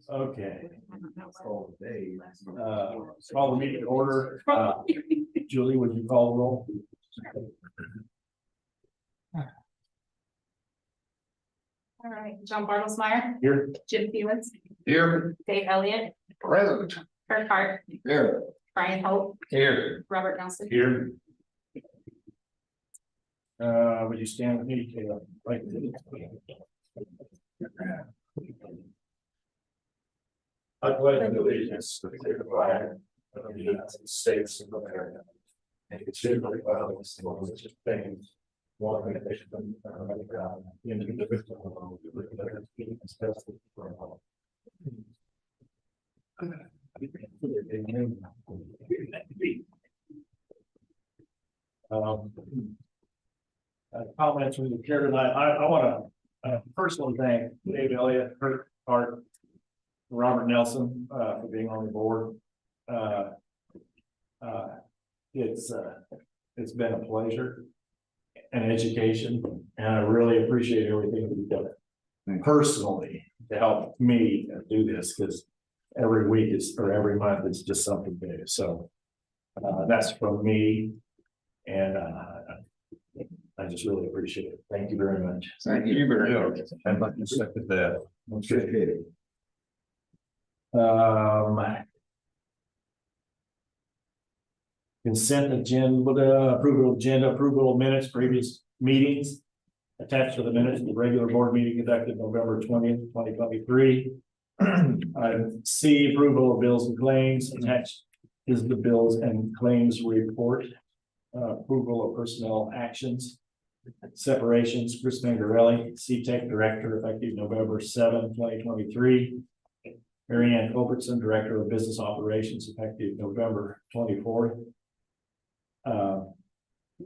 Okay. Call the meeting to order. Julie, would you call the roll? All right, John Bartlesmeyer, Here. Jim Fewens, Here. Dave Elliott, Present. Kurt Hart, Here. Brian Hope, Here. Robert Nelson. Here. Would you stand with me, Caleb? Right. I pledge allegiance to the flag of the United States of America, and to the violence of things, one nation under God, indivisible, with liberty and justice for all. Comments from the chair tonight. I want to personally thank Dave Elliott, Kurt Hart, Robert Nelson for being on the board. It's been a pleasure and education, and I really appreciate everything that you've done personally to help me do this, because every week is, or every month is just something new. So that's from me, and I just really appreciate it. Thank you very much. Thank you very much. I'd like to second that. Okay. Consent agenda, approval of minutes, previous meetings. Attached to the minutes of the regular board meeting conducted November 20th, 2023. Item C, approval of bills and claims. Attached is the bills and claims report. Approval of personnel actions. Separations, Chris Mangarelli, CTEC Director, effective November 7, 2023. Mary Ann Culbertson, Director of Business Operations, effective November 24th.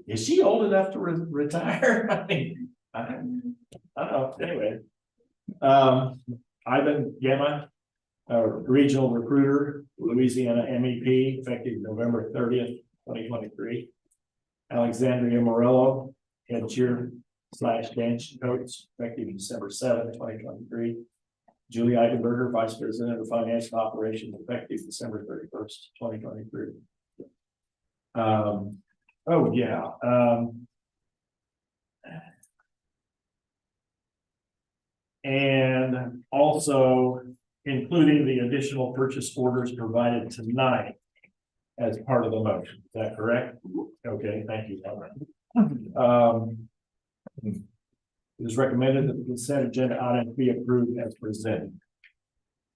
Is she old enough to retire? I mean, I don't know. Anyway, Ivan Gemma, Regional Recruiter, Louisiana MEP, effective November 30th, 2023. Alexandria Morello, Head Cheer / Dance Coach, effective December 7th, 2023. Julie Eichenberger, Vice President of Finance and Operations, effective December 31st, 2023. Oh yeah. And also including the additional purchase orders provided tonight as part of the motion. Is that correct? Okay, thank you. It is recommended that the consent agenda items be approved as presented.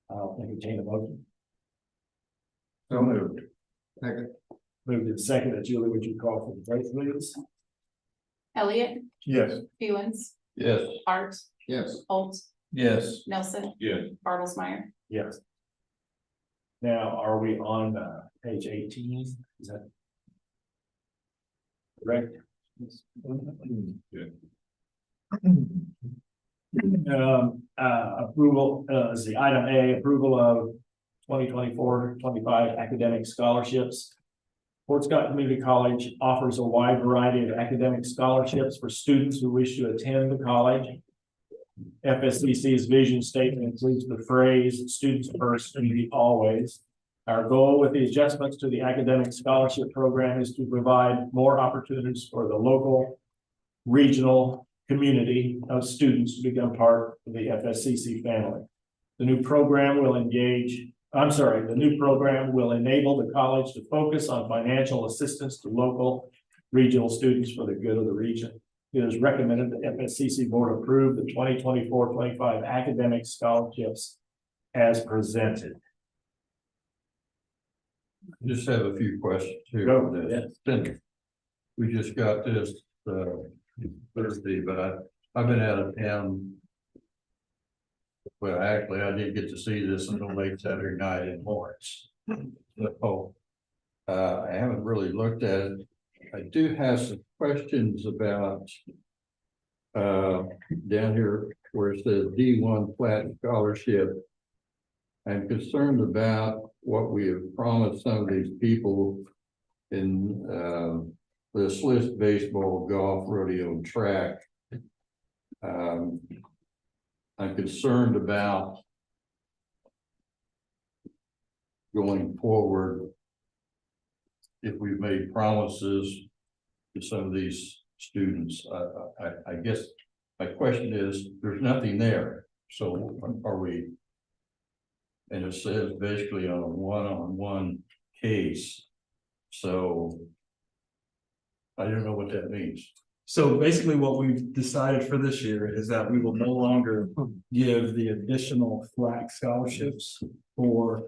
I'll entertain a motion. So moved. Second. Moved in second. Julie, would you call for the vote, please? Elliott, Yes. Fewens, Yes. Hart, Yes. Holt, Yes. Nelson, Yes. Bartlesmeyer. Yes. Now, are we on page 18? Is that correct? Approval is the item A, approval of 2024-25 academic scholarships. Fort Scott Community College offers a wide variety of academic scholarships for students who wish to attend the college. FSCC's vision statement includes the phrase "students first, community always." Our goal with the adjustments to the academic scholarship program is to provide more opportunities for the local, regional community of students to become part of the FSCC family. The new program will enable the college to focus on financial assistance to local, regional students for the good of the region. It is recommended that FSCC board approve the 2024-25 academic scholarships as presented. Just have a few questions here. Go. Since we just got this Thursday, but I've been out of town. Well, actually, I didn't get to see this until late Saturday night in Lawrence. So I haven't really looked at it. I do have some questions about down here where it says D1 flat scholarship. I'm concerned about what we have promised some of these people in the Swiss baseball, golf, rodeo, and track. I'm concerned about going forward, if we've made promises to some of these students, I guess my question is, there's nothing there, so are we? And it says basically on a one-on-one case, so I don't know what that means. So basically what we've decided for this year is that we will no longer give the additional flag scholarships for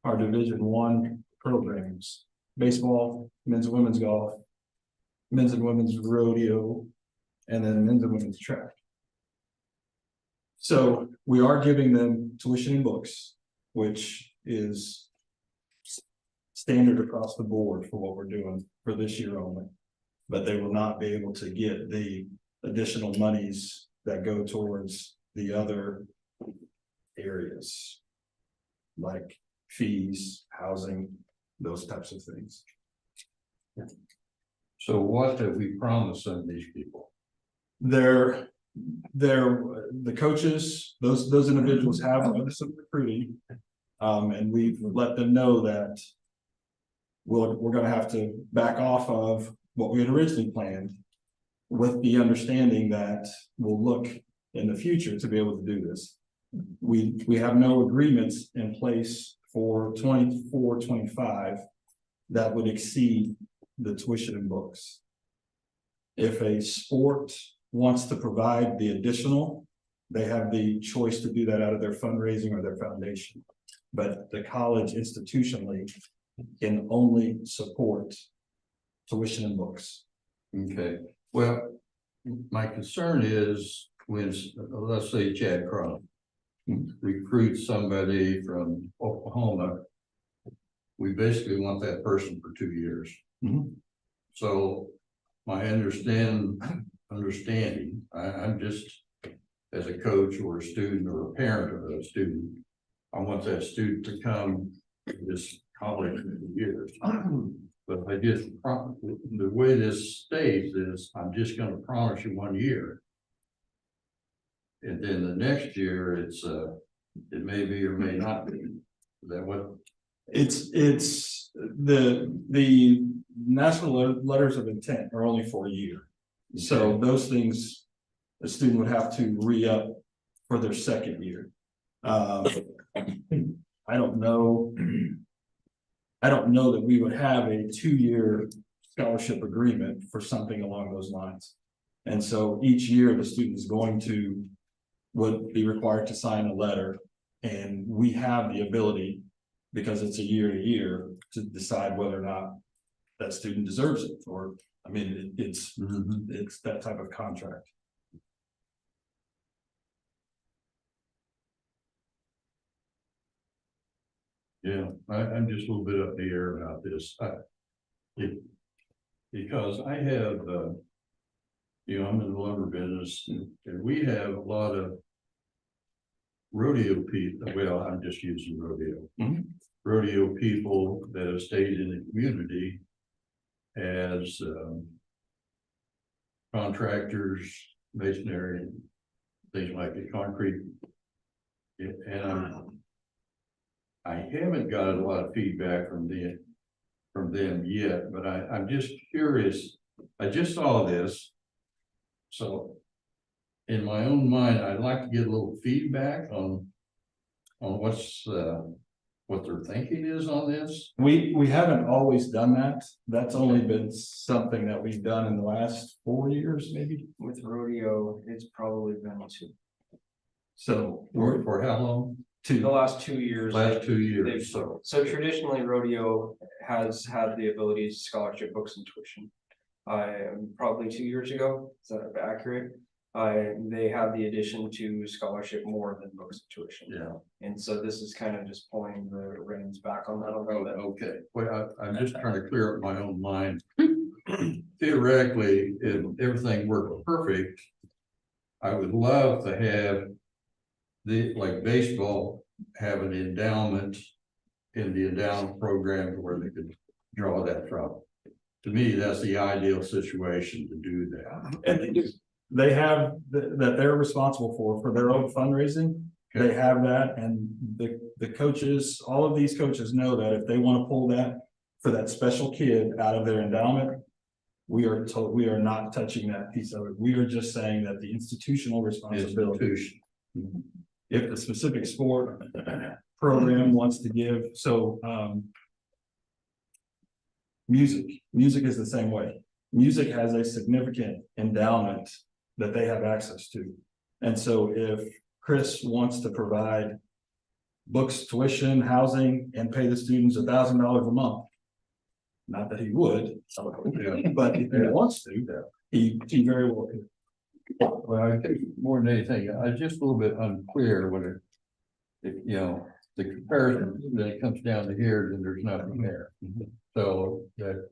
our Division I programs. Baseball, men's and women's golf, men's and women's rodeo, and then men's and women's track. So we are giving them tuition and books, which is standard across the board for what we're doing for this year only. But they will not be able to get the additional monies that go towards the other areas. Like fees, housing, those types of things. So what have we promised some of these people? The coaches, those individuals have done some recruiting. And we've let them know that we're gonna have to back off of what we had originally planned, with the understanding that we'll look in the future to be able to do this. We have no agreements in place for 24-25 that would exceed the tuition and books. If a sport wants to provide the additional, they have the choice to do that out of their fundraising or their foundation. But the college institutionally can only support tuition and books. Okay, well, my concern is when, let's say Chad Crum recruits somebody from Oklahoma, we basically want that person for 2 years. Mhm. So my understanding, I'm just, as a coach or a student or a parent of a student, I want that student to come to this college for 2 years. But I just, the way this states is, I'm just gonna promise you 1 year. And then the next year, it may be or may not be. Is that what? It's the national letters of intent are only for a year. So those things, the student would have to re-up for their second year. I don't know that we would have a 2-year scholarship agreement for something along those lines. And so each year the student is would be required to sign a letter, and we have the ability, because it's a year to year, to decide whether or not that student deserves it, or, I mean, it's that type of contract. Yeah, I'm just a little bit up in the air about this. Because I have, I'm in the lumber business, and we have a lot of rodeo people. Well, I'm just using rodeo. Rodeo people that have stayed in the community as contractors, masonry, and things like the concrete. And I haven't got a lot of feedback from them yet, but I'm just curious. I just saw this. So in my own mind, I'd like to get a little feedback on what their thinking is on this. We haven't always done that. That's only been something that we've done in the last 4 years, maybe. With rodeo, it's probably been So For how long? the last 2 years. Last 2 they've- years. So traditionally, rodeo has had the ability to scholarship books and tuition. Probably 2 years ago, is that accurate? They have the addition to scholarship more than books and tuition. Yeah. And so this is kind of just pulling the reins back on that a little bit. Okay, well, I'm just trying to clear up my own mind. Theoretically, if everything worked perfect, I would love to have like baseball, have an endowment in the endowment program where they could draw that from. To me, that's the ideal situation to do that. And they have that they're responsible for their own fundraising. They have that, and the coaches, all of these coaches know that if they want to pull that for that special kid out of their endowment, we are told, we are not touching that piece of it. We are just saying that the institutional responsibility. Institution. If the specific sport program wants to give, so, music is the same way. Music has a significant endowment that they have access to. And so if Chris wants to provide books, tuition, housing, and pay the students $1,000 a month, not that he would, but if he wants to, he very well could. Well, I think more than anything, I'm just a little bit unclear when you know, the comparison, when it comes down to here, then there's nothing there. So that,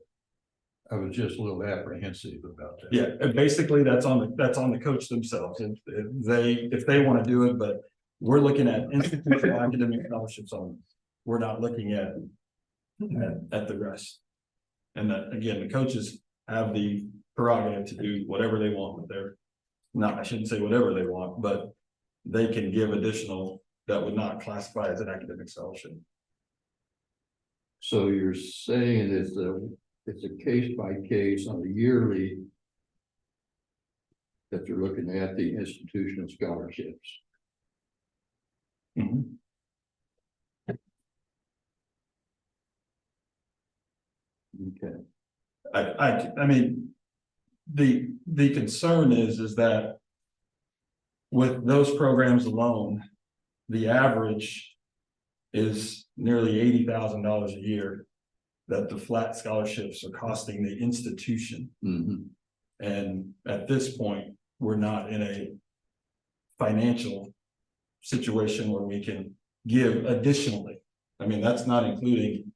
I was just a little apprehensive about that. Yeah, and basically that's on the coach themselves, if they want to do it, but we're looking at institutional academic scholarships only. We're not looking at the rest. And that, again, the coaches have the prerogative to do whatever they want with their, I shouldn't say whatever they want, but they can give additional that would not classify as an academic scholarship. So you're saying it's a case by case on a yearly that you're looking at the institutional scholarships. Mhm. Okay. I mean, the concern is that with those programs alone, the average is nearly $80,000 a year that the flat scholarships are costing the institution. Mhm. And at this point, we're not in a financial situation where we can give additionally. I mean, that's not including,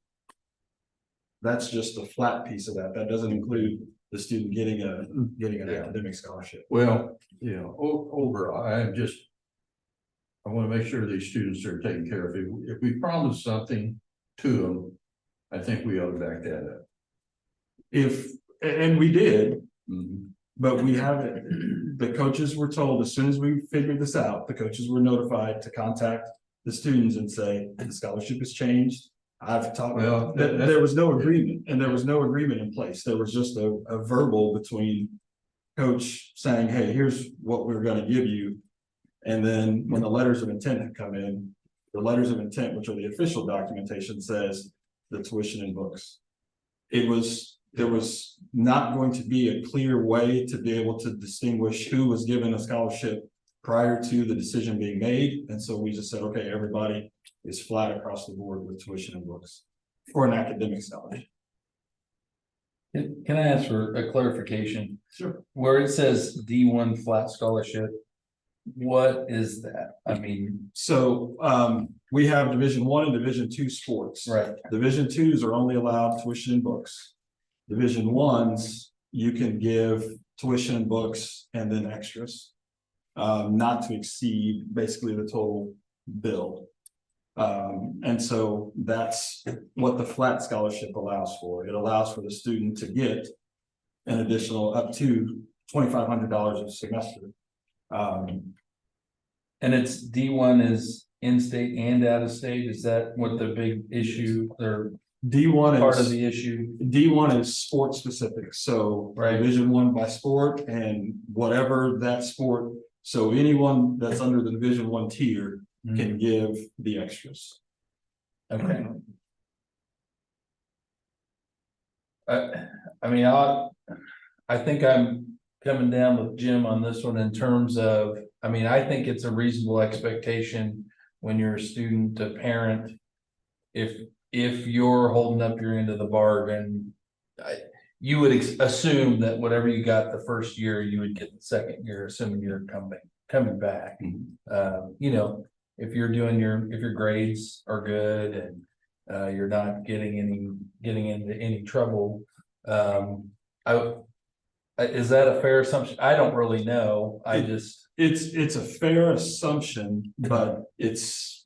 that's just the flat piece of that. That doesn't include the student getting an Yeah. academic scholarship. Well, you know, overall, I want to make sure these students are taken care of. If we promise something to them, I think we ought to back that up. And we did, Mhm. but we haven't, the coaches were told as soon as we figured this out, the coaches were notified to contact the students and say, the scholarship has changed. I've talked, Well, there was no agreement, and there was no agreement in place. There was just a verbal between coach saying, hey, here's what we're gonna give you. And then when the letters of intent have come in, the letters of intent, which are the official documentation, says the tuition and books. There was not going to be a clear way to be able to distinguish who was given a scholarship prior to the decision being made. And so we just said, okay, everybody is flat across the board with tuition and books for an academic scholarship. Can I ask for a clarification? Sure. Where it says D1 flat scholarship, what is that? I mean, So we have Division I and Division II sports. right, Division IIs are only allowed tuition and books. Division Is, you can give tuition and books and then extras. Not to exceed basically the total bill. And so that's what the flat scholarship allows for. It allows for the student to get an additional up to $2,500 a semester. and it's D1 is in-state and out-of-state, is that what the big issue or D1 part of is the issue? D1 is sport specific, so Right. Division I by sport and whatever that sport. So anyone that's under the Division I tier can give the extras. Okay. I mean, I think I'm coming down with Jim on this one in terms of, I mean, I think it's a reasonable expectation when you're a student, a parent. If you're holding up your end of the bargain, you would assume that whatever you got the first year, you would get the second year, assuming you're coming back. You know, if you're doing if your grades are good and you're not getting into any trouble, is that a fair assumption? I don't really know. I just, It's a fair assumption, but it's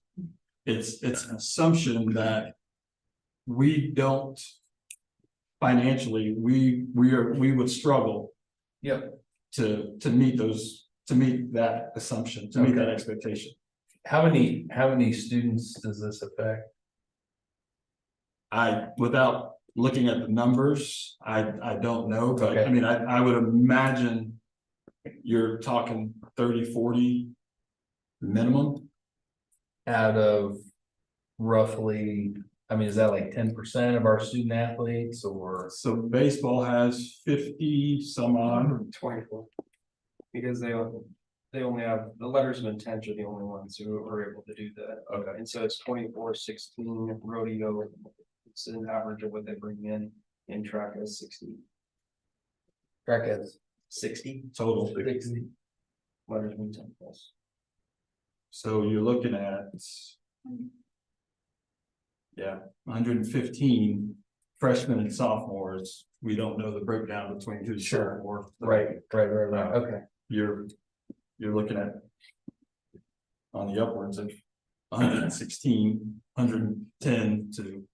an assumption that we don't financially, we would struggle yep. to meet that assumption, to meet that expectation. How many students does this affect? Without looking at the numbers, I don't know, but Okay. I mean, I would imagine. You're talking 30, 40 minimum. Out of roughly, I mean, is that like 10% of our student athletes or? So baseball has 50 some odd. 24. Because they only have, the letters of intent are the only ones who are able to do that. Okay. And so it's 24, 16 rodeo. It's an average of what they bring in track as 60. Track as 60 Total. 60. letters of intent plus. So you're looking at. Yeah, 115 freshmen and sophomores. We don't know the breakdown between who's Sure. sophomore. Right. Okay. You're looking at. On the upwards of 116, 110 to.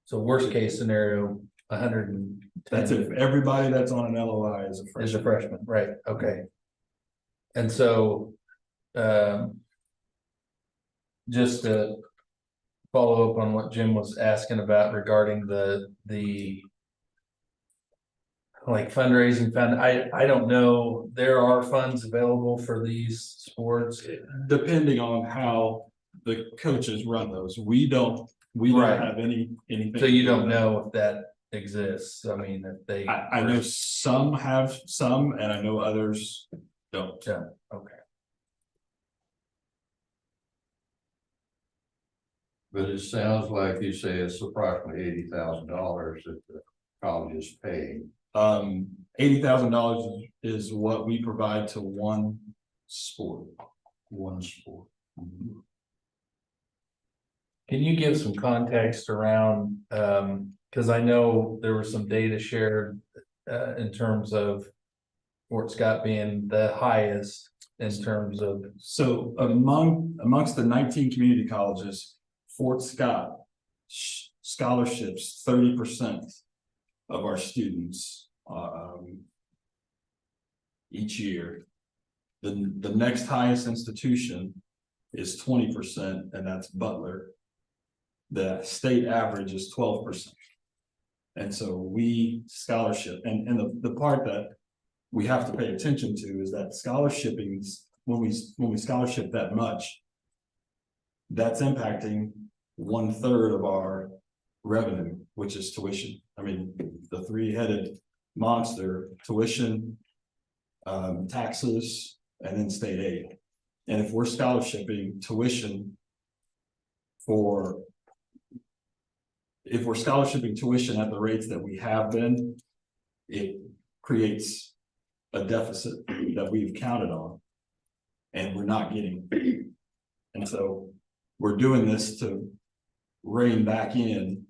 So worst case scenario, 110. That's if everybody that's on an LOI is a freshman. Is a freshman, right, okay. And so, just to follow up on what Jim was asking about regarding the like fundraising fund, I don't know, there are funds available for these sports. Depending on how the coaches run those, we don't Right. have anything. So you don't know if that exists, I mean, if they. I know some have some, and I know others don't. Yeah, okay. But it sounds like you say it's approximately $80,000 that the college is paying. $80,000 is what we provide to one sport. One sport. Can you give some context around, because I know there was some data shared in terms of Fort Scott being the highest in terms of. So amongst the 19 community colleges, Fort Scott scholarships 30% of our students each year. The next highest institution is 20%, and that's Butler. The state average is 12%. And so we scholarship, and the part that we have to pay attention to is that scholarshiping, when we scholarship that much, that's impacting 1/3 of our revenue, which is tuition. I mean, the three-headed monster: tuition, taxes, and then state aid. And if we're scholarshiping tuition at the rates that we have been, it creates a deficit that we've counted on, and we're not getting. And so we're doing this to rein back in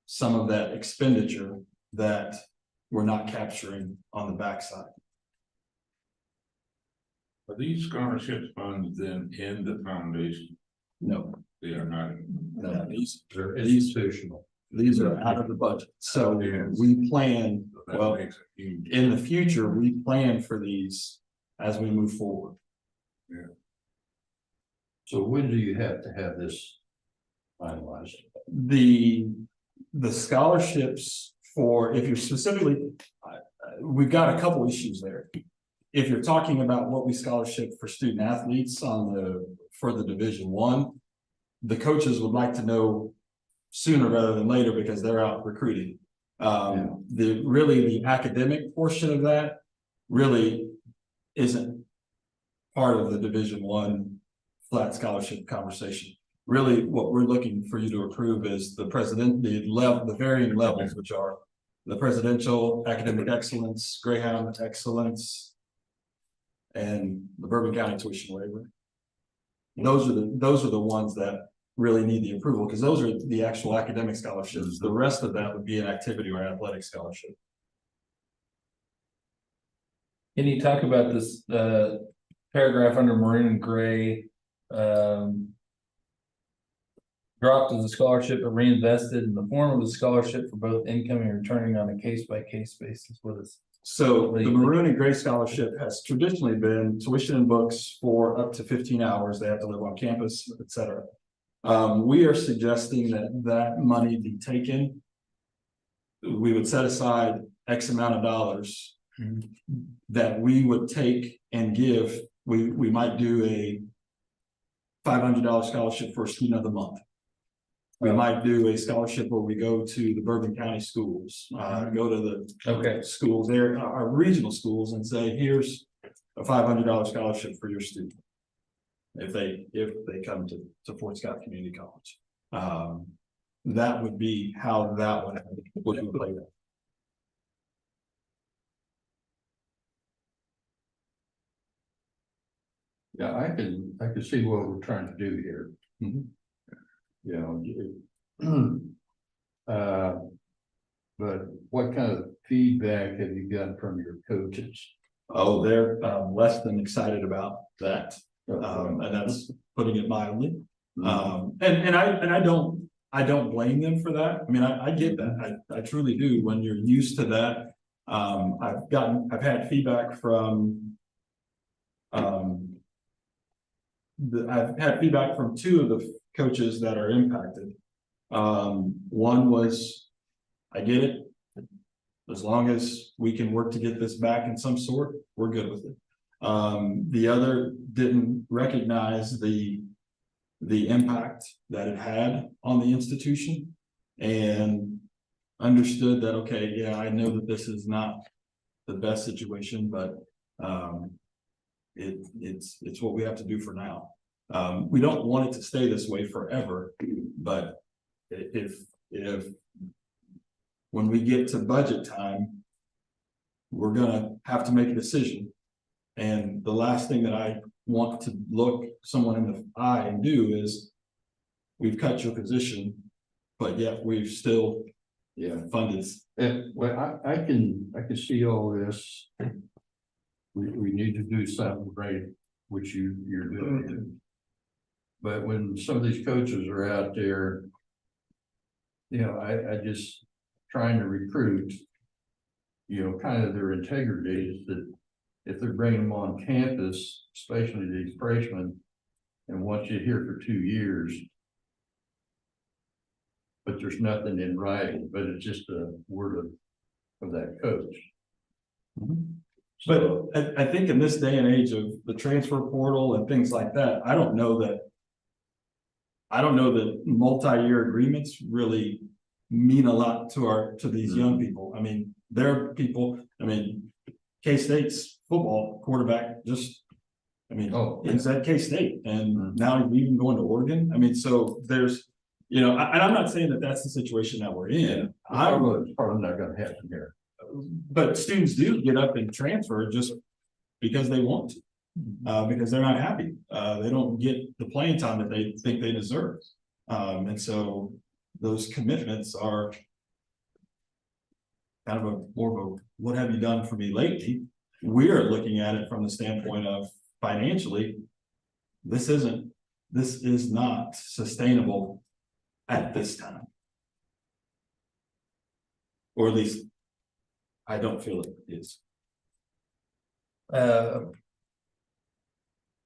some of that expenditure that we're not capturing on the backside. Are these scholarship funds then in the foundation? No, They are not. no, They're institutional. these are out of the budget. So Yes. we plan, That well, makes it huge. in the future, we plan for these as we move forward. So when do you have to have this finalized? The scholarships for, if you're specifically, we've got a couple issues there. If you're talking about what we scholarship for student athletes for the Division I, the coaches would like to know sooner rather than later because they're out recruiting. The academic portion of that really isn't part of the Division I flat scholarship conversation. Really, what we're looking for you to approve is the varying levels, which are the presidential, academic excellence, Greyhound excellence, and the Bourbon County tuition waiver. Those are the ones that really need the approval, because those are the actual academic scholarships. The rest of that would be an activity or athletic scholarship. Can you talk about this paragraph under maroon and gray? Dropped as a scholarship but reinvested in the form of a scholarship for both incoming and returning on a case-by-case basis. What is So the Maroon and Gray Scholarship has traditionally been tuition and books for up to 15 hours. They have to live on campus, et cetera. We are suggesting that that money be taken. We would set aside X amount of dollars that we would take and give. We might do a $500 scholarship for a student of the month. We might do a scholarship where we go to the Bourbon County schools, go to the schools there, our regional schools, and say, here's a $500 scholarship for your student. If they come to Fort Scott Community College. That would be how that would be played out. Yeah, I can see what we're trying to do here. You know, but what kind of feedback have you gotten from your coaches? Oh, they're less than excited about that. And that's putting it mildly. And I don't blame them for that. I mean, I get that. I truly do. When you're used to that, I've had feedback from I've had feedback from two of the coaches that are impacted. One was, I get it. As long as we can work to get this back in some sort, we're good with it. The other didn't recognize the impact that it had on the institution and understood that, okay, yeah, I know that this is not the best situation, but it's what we have to do for now. We don't want it to stay this way forever, but if when we get to budget time, we're gonna have to make a decision. And the last thing that I want to look someone in the eye and do is, we've cut your position, but yet we've still funded. Well, I can see all this. We need to do something right, which you're doing. But when some of these coaches are out there, you know, I just trying to recruit, you know, kind of their integrity is that if they're bringing them on campus, especially these freshmen, and want you here for 2 years, but there's nothing in writing, but it's just a word of that coach. But I think in this day and age of the transfer portal and things like that, I don't know that multi-year agreements really mean a lot to these young people. I mean, there are people, K-State's football quarterback he's at K-State, and now he's even going to Oregon. I mean, so there's, you know, and I'm not saying that that's the situation that we're in. It's probably not gonna happen here. But students do get up and transfer just because they want to, because they're not happy. They don't get the playing time that they think they deserve. And so those commitments are kind of more of a, what have you done for me lately? We're looking at it from the standpoint of financially, this is not sustainable at this time. Or at least I don't feel it is.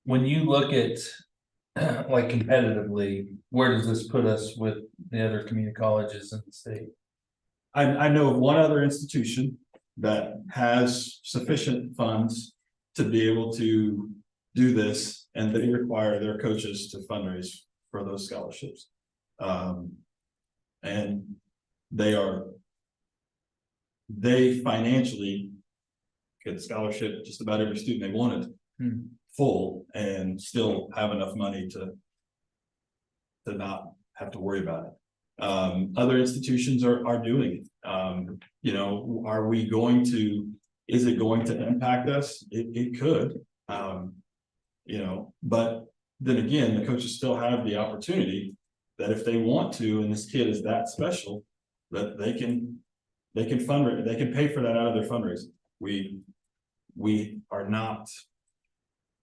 When you look at like competitively, where does this put us with the other community colleges in the state? I know of one other institution that has sufficient funds to be able to do this, and they require their coaches to fundraise for those scholarships. And they financially get scholarship just about every student they wanted full, and still have enough money to not have to worry about it. Other institutions are doing it. You know, is it going to impact us? It could, you know, but then again, the coaches still have the opportunity that if they want to, and this kid is that special, that they can fundraise, they can pay for that out of their fundraising. We are not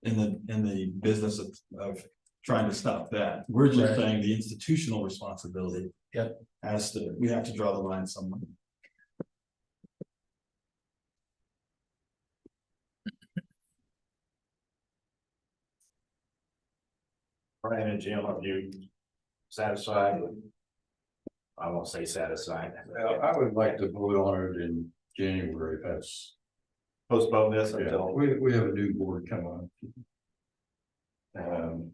in the business of trying to stop that. We're just saying the institutional responsibility we have to draw the line somewhere. Brian and Jim, are you satisfied with? I won't say satisfied. Well, I would like to vote on it in January, if that's, Postpone this yeah, until, we have a new board coming on.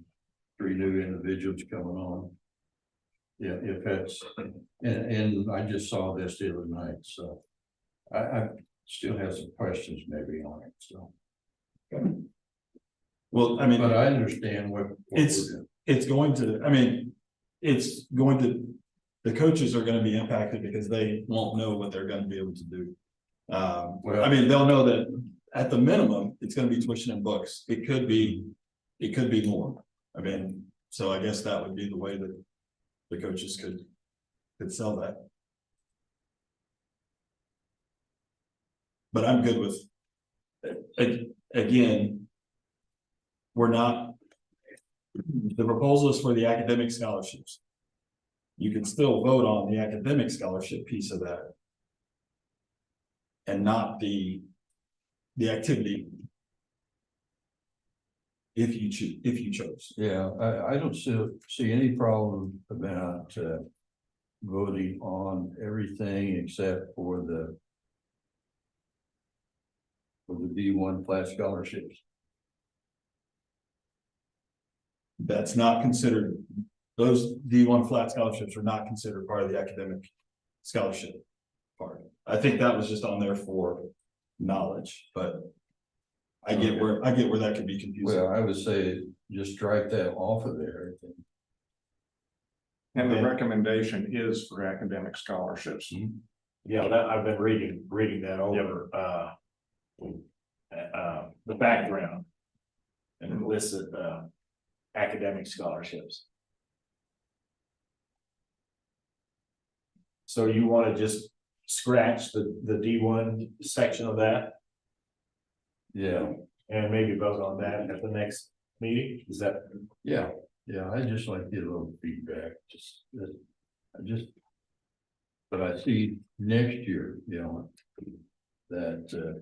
3 new individuals coming on. Yeah, if that's, and I just saw this the other night, so. I still have some questions maybe on it, so, Well, I mean. but I understand what. It's- we're doing. It's going to, I mean, it's going to, the coaches are gonna be impacted because they won't know what they're gonna be able to do. I mean, they'll know that at the minimum, it's gonna be tuition and books. It could be more. I mean, so I guess that would be the way that the coaches could sell that. But I'm good with, again, we're not, the proposal is for the academic scholarships. You can still vote on the academic scholarship piece of that. And not the activity. If you chose. Yeah, I don't see any problem about voting on everything except for the D1 flat scholarships. That's not considered, those D1 flat scholarships are not considered part of the academic scholarship part. I think that was just on there for knowledge, but I get where that could be confusing. Well, I would say just strike that off of there. And the recommendation is for academic scholarships. yeah, that, I've been reading that over, the background. And it lists academic scholarships. So you want to just scratch the D1 section of that Yeah, and maybe vote on that at the next meeting? Is that? yeah, I just like to get a little feedback, but I see next year, that,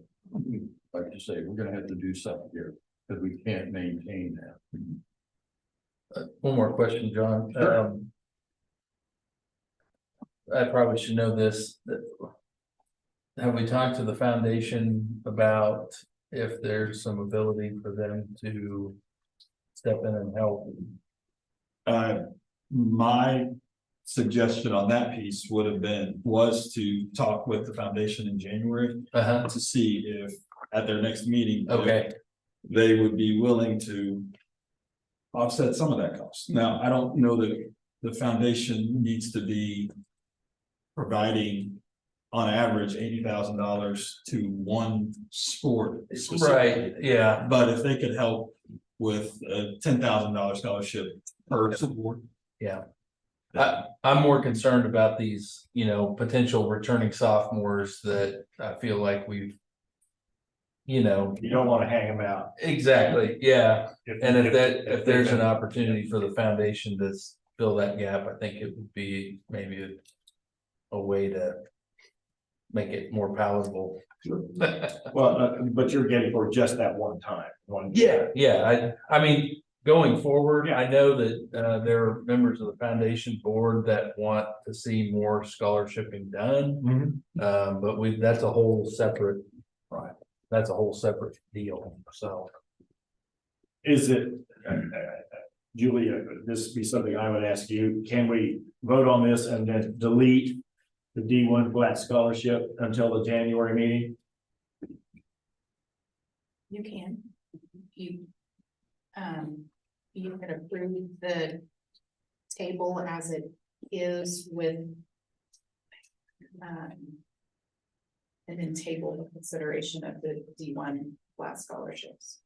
like you say, we're gonna have to do something here, because we can't maintain that. One more question, John. Sure. I probably should know this, that. Have we talked to the foundation about if there's some ability for them to step in and help? My suggestion on that piece was to talk with the foundation in January to see if at their next meeting. if Okay, they would be willing to offset some of that cost. Now, I don't know that the foundation needs to be providing on average $80,000 to one sport specifically. right, yeah, But if they could help with a $10,000 scholarship per sport. yeah. I'm more concerned about these, potential returning sophomores that I feel like we've. You don't want to hang them out. Exactly, yeah. And if there's an they've been- opportunity for the foundation to fill that gap, I think it would be maybe a way to make it more palatable. Well, but you're getting for just that one time, Yeah, I mean, going forward, I know that there are members of the foundation board that want to see more scholarshiping done. But that's a whole separate, right, that's a whole separate deal, so. Is it, Julia, this would be something I would ask you, can we vote on this and then delete the D1 flat scholarship until the January meeting? You can. You could approve the table as it is with. And then table the consideration of the D1 flat scholarships.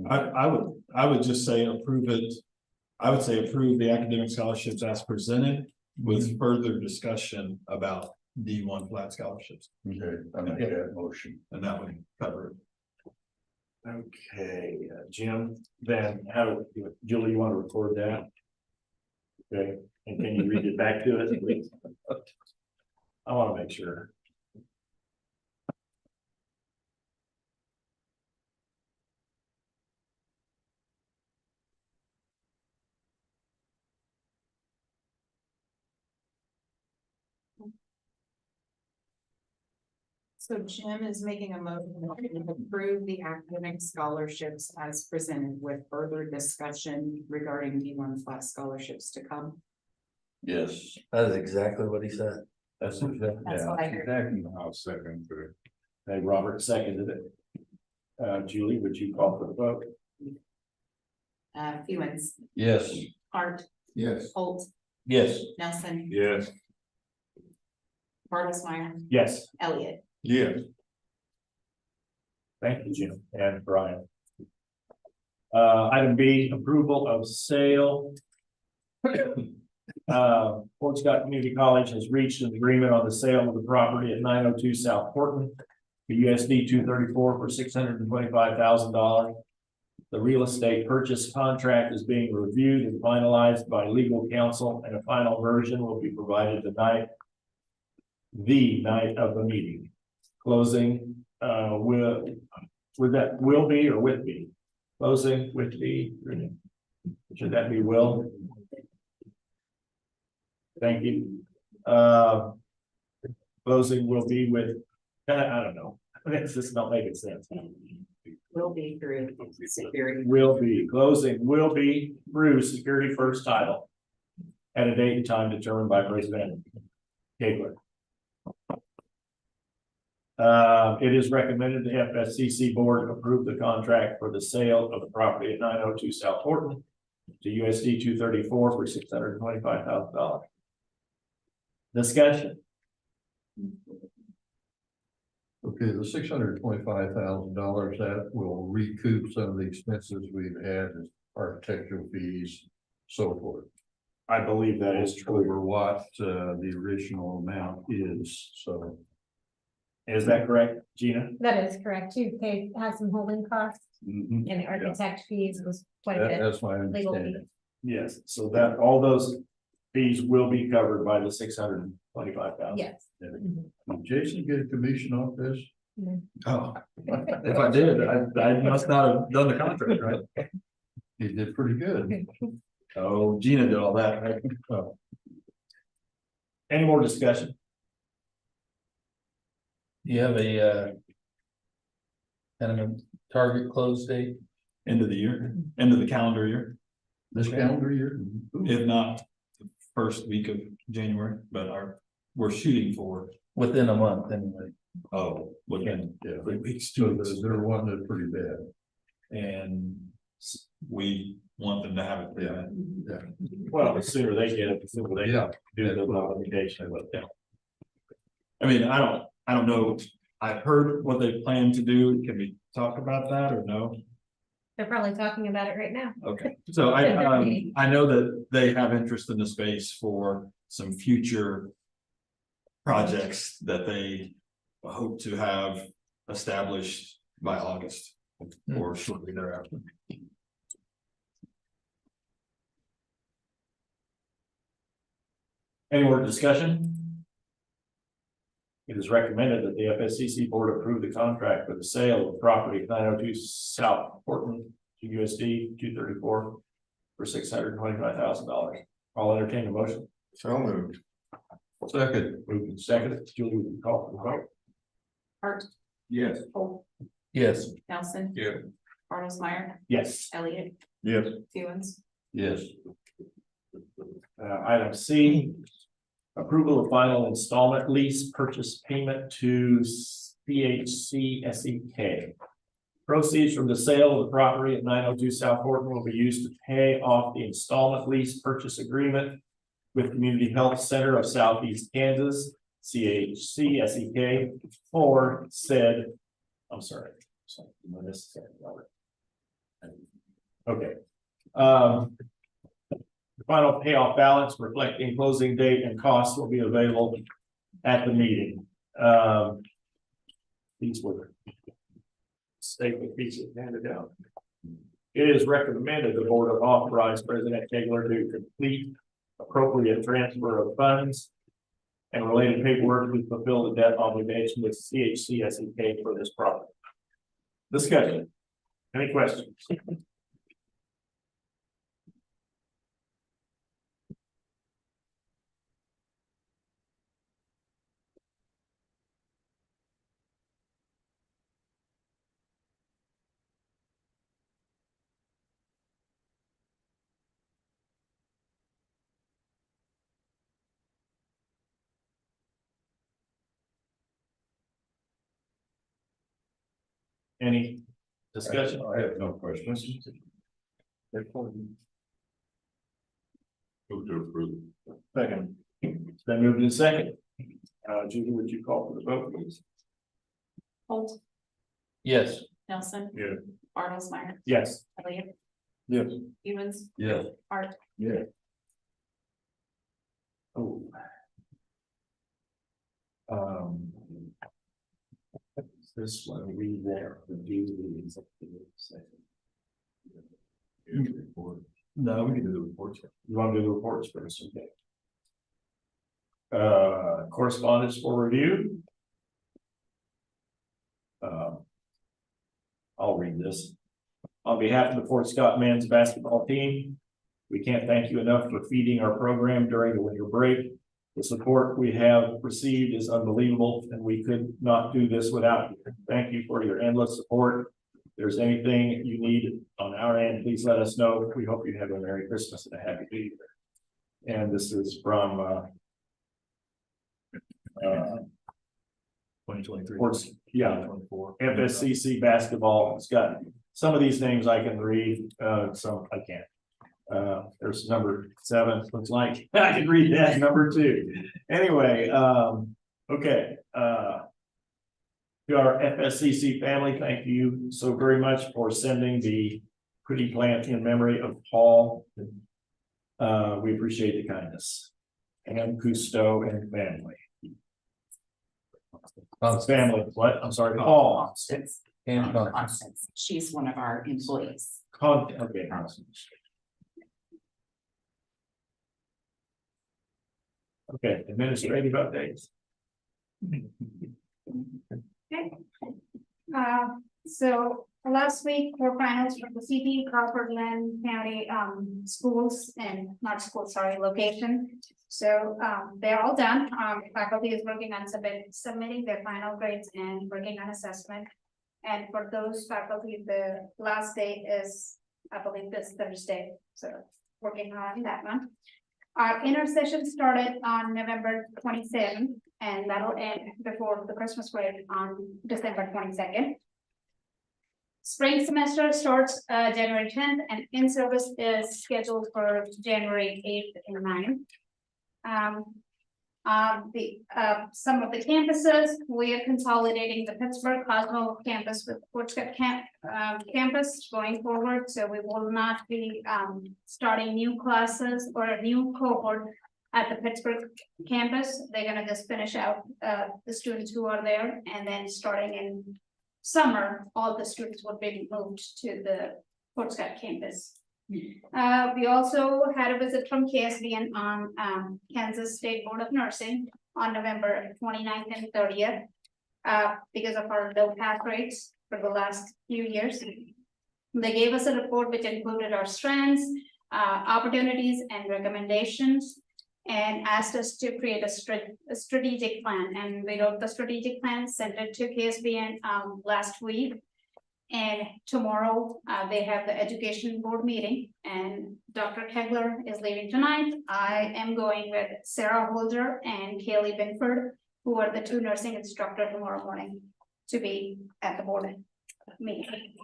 I would just say approve it. I would say approve the academic scholarships as presented with further discussion about D1 flat scholarships. Okay, I make that motion. And that would cover it. Okay, Jim, then Julie, you want to record that? Okay, and can you read it back to us, please? I want to make sure. So Jim is making a motion to approve the academic scholarships as presented with further discussion regarding D1 class scholarships to come. Yes, That is exactly what he said. that's exactly, That's what I heard. exactly. I'll second for it. Hey, Robert seconded it. Julie, would you call for the vote? Fewens, Yes. Hart, Yes. Holt, Yes. Nelson, Yes. Bartlesmeyer, Yes, Elliott. Yes. thank you, Jim and Brian. Item B, approval of sale. Fort Scott Community College has reached an agreement on the sale of the property at 902 South Horton for USD 234 for $625,000. The real estate purchase contract is being reviewed and finalized by legal counsel, and a final version will be provided tonight, the night of the meeting. Closing, will be or with be? Closing with be, should that be will? Thank you. Closing will be with, I don't know, this is not making sense. Will be through security. Will be, closing will be through Security First Title at a date and time determined by President Kegler. It is recommended the Fscc board approve the contract for the sale of the property at 902 South Horton to USD 234 for $625,000. Discussion. Okay, the $625,000, that will recoup some of the expenses we've had as architectural fees, so forth. I believe that is true. Over what, the original amount is, so. Is that correct, Gina? That is correct. You paid, had some holding costs Mhm. and the architect fees was quite a That- bit. That's my Legal understanding. Yes, so that all those fees will be covered by the $625,000. Yes. Did Jason get a commission off this? Oh, if I did, I must not have done the contract, right? He did pretty good. Oh, Gina did all that, right? Oh, Any more discussion? You have a kind of a target close date? end of the year, end of the calendar year, This calendar year? if not the first week of January, but we're shooting for, Within a month, anyway. within Yeah. 3 weeks, So 2 weeks. they're wanting it pretty bad. And we want them to have it. Yeah. Well, the sooner they get it, the sooner they Yeah. do the notification. I mean, I don't know, I've heard what they plan to do, can we talk about that or no? They're probably talking about it right now. Okay, so I know that they have interest in the space for some future projects that they hope to have established by August or shortly thereafter. Any more discussion? It is recommended that the FSCC board approve the contract for the sale of property at 902 South Horton to USD 234 for $625,000. I'll entertain a motion. So moved. Second. Moved and seconded. Julie, will you call for the vote? Hart, Yes. Holt, Yes. Nelson. Yeah. Bartlesmeyer, Yes. Elliott, Yes. Fewens, Yes. Item C, approval of final installment lease purchase payment to Fscc. Proceeds from the sale of the property at 902 South Horton will be used to pay off the installment lease purchase agreement with Community Health Center of Southeast Kansas, CHCSEK, for said, I'm sorry. Okay. The final payoff balance reflecting closing date and costs will be available at the meeting. These were statement pieces handed down. It is recommended the board of authorize President Kegler to complete appropriate transfer of funds and related paperwork to fulfill the debt obligation with CHCSEK for this property. Discussion. Any questions? Any discussion? I have no questions. Move to approve. Second. It's been moved in second. Judy, would you call for the vote, please? Holt, Yes. Nelson. Yeah. Bartlesmeyer, Yes. Elliott, Yes. Stevens, Yes. Art. Yeah. Oh. This one, we will do the executive session. No, we can do the reports. You want to do the reports first, okay? Correspondence for review. I'll read this. On behalf of the Fort Scott men's basketball team, we can't thank you enough for feeding our program during the winter break. The support we have received is unbelievable, and we could not do this without you. Thank you for your endless support. If there's anything you need on our end, please let us know. We hope you have a Merry Christmas and a Happy New Year. And this is from 2023. yeah, 24. FSCC basketball. It's got some of these names I can read, some I can't. There's number 7, looks like I can read that, number 2. Anyway, okay. To our FSCC family, thank you so very much for sending the pretty plant in memory of Paul. We appreciate the kindness. And Cousteau and family. Family, what? I'm sorry, Paul. And Constance, she's one of our employees. Okay. Okay, administrative updates. So last week, quarterfinals for the CD, Crawford Land County, schools and not schools, sorry, location. So, they're all done. Faculty is working on submitting their final grades and working on assessment. And for those faculty, the last day is, I believe, this Thursday, so working on that one. Our inner session started on November 27th, and that'll end before the Christmas break on December 22nd. Spring semester starts January 10th, and in-service is scheduled for January 8th and 9th. Some of the campuses, we are consolidating the Pittsburgh Cosmo campus with Fort Scott campus going forward, so we will not be starting new classes or a new cohort at the Pittsburgh campus. They're gonna just finish out the students who are there, and then starting in summer, all the students will be moved to the Fort Scott campus. We also had a visit from KSBN on Kansas State Board of Nursing on November 29th and 30th. Because of our low pass rates for the last few years. They gave us a report which included our strengths, opportunities and recommendations. And asked us to create a strategic plan, and we wrote the strategic plan, sent it to KSBN last week. And tomorrow, they have the education board meeting, and Dr. Kegler is leaving tonight. I am going with Sarah Holder and Kaylee Binford, who are the 2 nursing instructors tomorrow morning to be at the board meeting.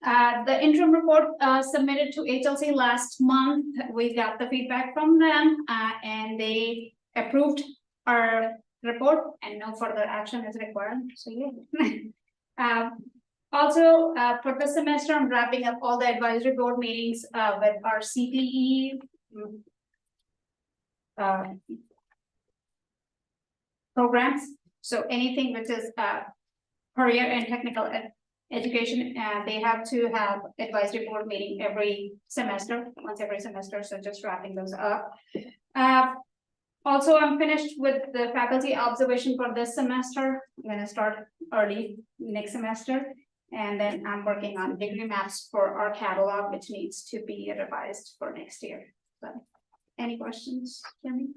The interim report submitted to HLC last month. We got the feedback from them, and they approved our report, and no further action is required. So yeah. Also, for the semester, I'm wrapping up all the advisory board meetings with our CPE programs. So anything which is career and technical education, they have to have advisory board meeting once every semester, so just wrapping those up. Also, I'm finished with the faculty observation for this semester. I'm gonna start early next semester. And then I'm working on degree maps for our catalog, which needs to be revised for next year. So, any questions, Jimmy?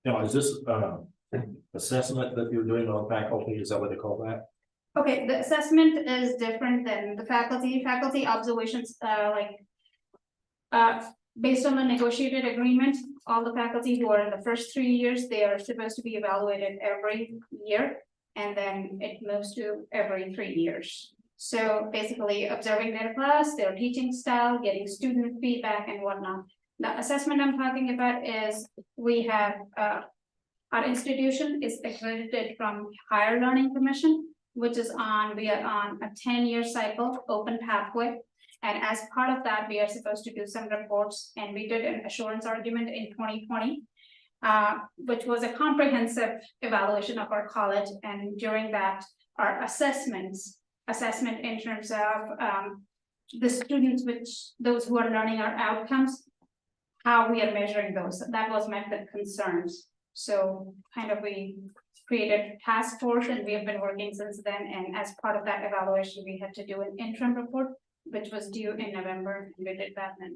Now, is this assessment that you're doing on faculty, is that what they call that? Okay, the assessment is different than the faculty. Faculty observations, based on the negotiated agreement, all the faculty who are in the first 3 years, they are supposed to be evaluated every year. and then it moves to every 3 years. So basically observing their class, their teaching style, getting student feedback and whatnot. The assessment I'm talking about is we have, our institution is accredited from Higher Learning Commission, which is we are on a 10-year cycle, open pathway. And as part of that, we are supposed to do some reports, and we did an assurance argument in 2020. Which was a comprehensive evaluation of our college, and during that, our assessment in terms of the students, those who are learning our outcomes, how we are measuring those, that was met with concerns. So kind of we created a task force, and we have been working since then, and as part of that evaluation, we had to do an interim report, which was due in November, and we did that, and